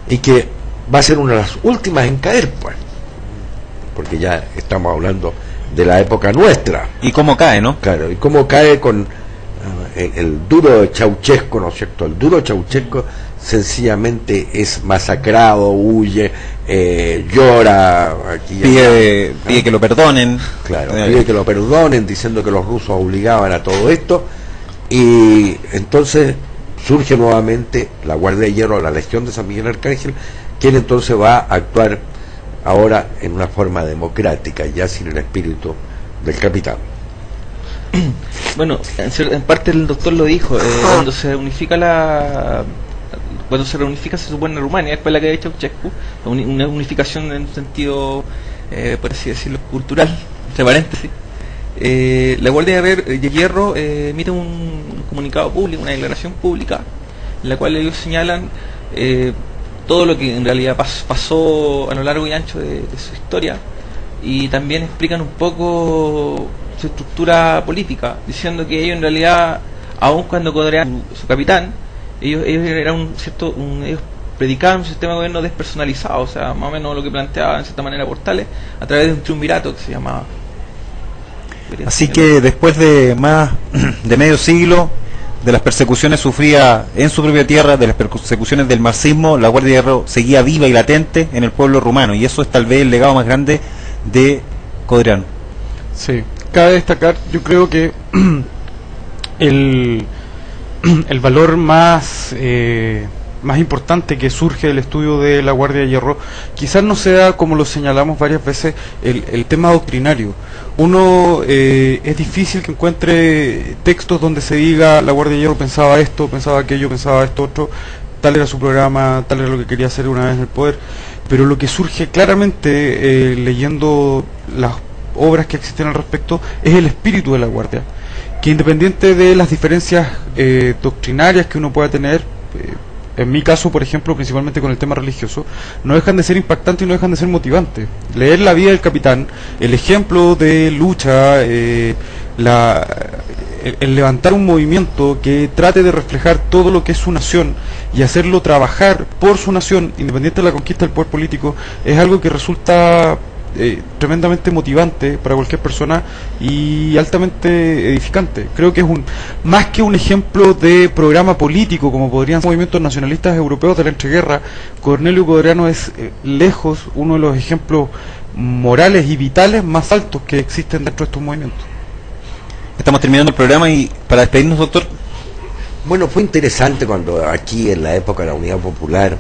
y que va a ser una de las últimas en caer, pues, porque ya estamos hablando de la época nuestra. ¿Y cómo cae, no? Claro, y cómo cae con el duro de Ceausescu, ¿no es cierto? El duro Ceausescu sencillamente es masacrado, huye, llora, aquí pide que lo perdonen. Claro, pide que lo perdonen, diciendo que los rusos obligaban a todo esto, y entonces surge nuevamente la Guardia de Hierro, la Legión de San Miguel Arcángel, quien entonces va a actuar ahora en una forma democrática, ya sin el espíritu del capitán. Bueno, en parte el doctor lo dijo, cuando se reunifica se supone Rumania, después la que ha hecho Ceausescu, una unificación en un sentido, por así decirlo, cultural, entre paréntesis. La Guardia de Hierro emite un comunicado público, una declaración pública, en la cual ellos señalan todo lo que en realidad pasó a lo largo y ancho de su historia, y también explican un poco su estructura política, diciendo que ellos en realidad, aun cuando Codreanu, su capitán, ellos eran ellos predicaban un sistema de gobierno despersonalizado, o sea, más o menos lo que planteaba en cierta manera Portales, a través de un triunvirato que se llamaba. Así que después de más de medio siglo de las persecuciones sufridas en su propia tierra, de las persecuciones del marxismo, la Guardia de Hierro seguía viva y latente en el pueblo rumano, y eso es tal vez el legado más grande de Codreanu. Sí, cabe destacar, yo creo que el valor más importante que surge del estudio de la Guardia de Hierro quizás no sea, como lo señalamos varias veces, el tema doctrinario. Uno es difícil que encuentre textos donde se diga la Guardia de Hierro pensaba esto, pensaba aquello, pensaba esto otro, tal era su programa, tal era lo que quería hacer una vez en el poder, pero lo que surge claramente leyendo las obras que existen al respecto es el espíritu de la Guardia, que independiente de las diferencias doctrinarias que uno pueda tener, en mi caso, por ejemplo, principalmente con el tema religioso, no dejan de ser impactantes y no dejan de ser motivantes. Leer la vida del capitán, el ejemplo de lucha, el levantar un movimiento que trate de reflejar todo lo que es su nación y hacerlo trabajar por su nación, independiente de la conquista del poder político, es algo que resulta tremendamente motivante para cualquier persona y altamente edificante. Creo que es más que un ejemplo de programa político como podrían ser movimientos nacionalistas europeos de la entreguerra, Cornelio Codreanu es lejos uno de los ejemplos morales y vitales más altos que existen dentro de estos movimientos. Estamos terminando el programa y para despedirnos, doctor. Bueno, fue interesante cuando aquí en la época de la Unidad Popular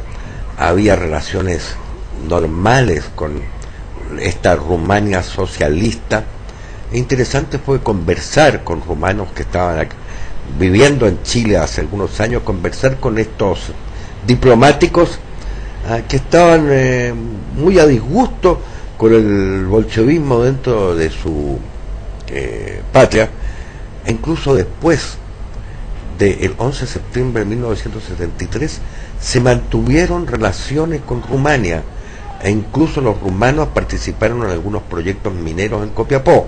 había relaciones normales con esta Rumania socialista. Interesante fue conversar con rumanos que estaban viviendo en Chile hace algunos años, conversar con estos diplomáticos que estaban muy a disgusto con el bolchevismo dentro de su patria, e incluso después del 11 de septiembre de 1973 se mantuvieron relaciones con Rumania, e incluso los rumanos participaron en algunos proyectos mineros en Copiapó.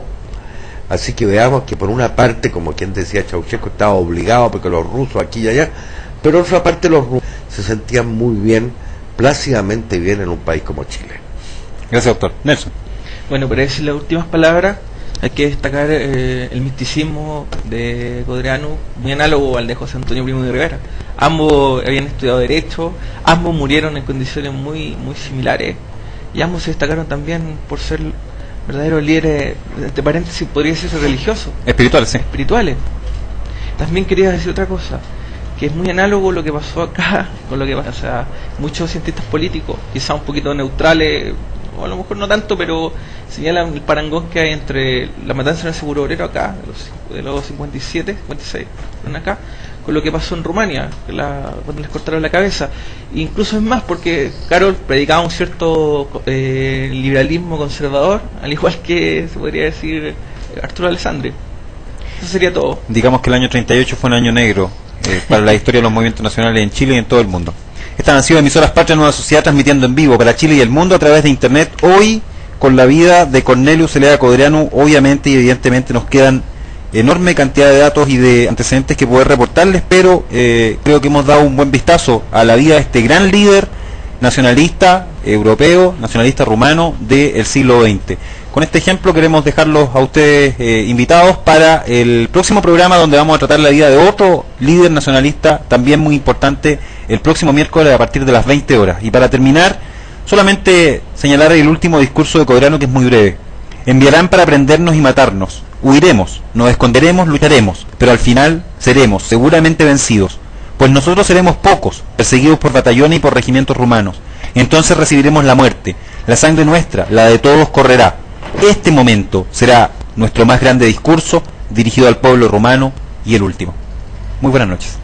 Así que veamos que por una parte, como quien decía, Ceausescu estaba obligado porque los rusos aquí y allá, pero por otra parte los rumanos se sentían muy bien, plácidamente bien en un país como Chile. Gracias, doctor. Nelson. Bueno, para decir las últimas palabras, hay que destacar el misticismo de Codreanu, muy análogo al de José Antonio Primo de Rivera. Ambos habían estudiado Derecho, ambos murieron en condiciones muy similares, y ambos se destacaron también por ser verdaderos líderes, entre paréntesis, podría decirse religiosos. Espirituales, sí. Espirituales. También quería decir otra cosa, que es muy análogo lo que pasó acá con lo que pasa. O sea, muchos cientistas políticos, quizá un poquito neutrales, o a lo mejor no tanto, pero señalan el parangón que hay entre la matanza en el seguro obrero acá, de los 57, 56, acá, con lo que pasó en Rumania, cuando les cortaron la cabeza. Incluso es más, porque Karol predicaba un cierto liberalismo conservador, al igual que se podría decir Arturo Alessandri. Eso sería todo. Digamos que el año 38 fue un año negro para la historia de los movimientos nacionales en Chile y en todo el mundo. Estas han sido Emisoras Patria Nueva Sociedad, transmitiendo en vivo para Chile y el mundo a través de internet. Hoy, con la vida de Cornelio Celeda Codreanu, obviamente y evidentemente nos quedan enorme cantidad de datos y de antecedentes que poder reportarles, pero creo que hemos dado un buen vistazo a la vida de este gran líder nacionalista europeo, nacionalista rumano del siglo XX. Con este ejemplo queremos dejarlos a ustedes invitados para el próximo programa, donde vamos a tratar la vida de otro líder nacionalista también muy importante el próximo miércoles a partir de las 20 horas. Y para terminar, solamente señalar el último discurso de Codreanu, que es muy breve. Enviarán para prendernos y matarnos. Huiremos, nos esconderemos, lucharemos, pero al final seremos seguramente vencidos, pues nosotros seremos pocos, perseguidos por batallones y por regimientos rumanos. Entonces recibiremos la muerte, la sangre nuestra, la de todos correrá. Este momento será nuestro más grande discurso dirigido al pueblo rumano y el último. Muy buenas noches.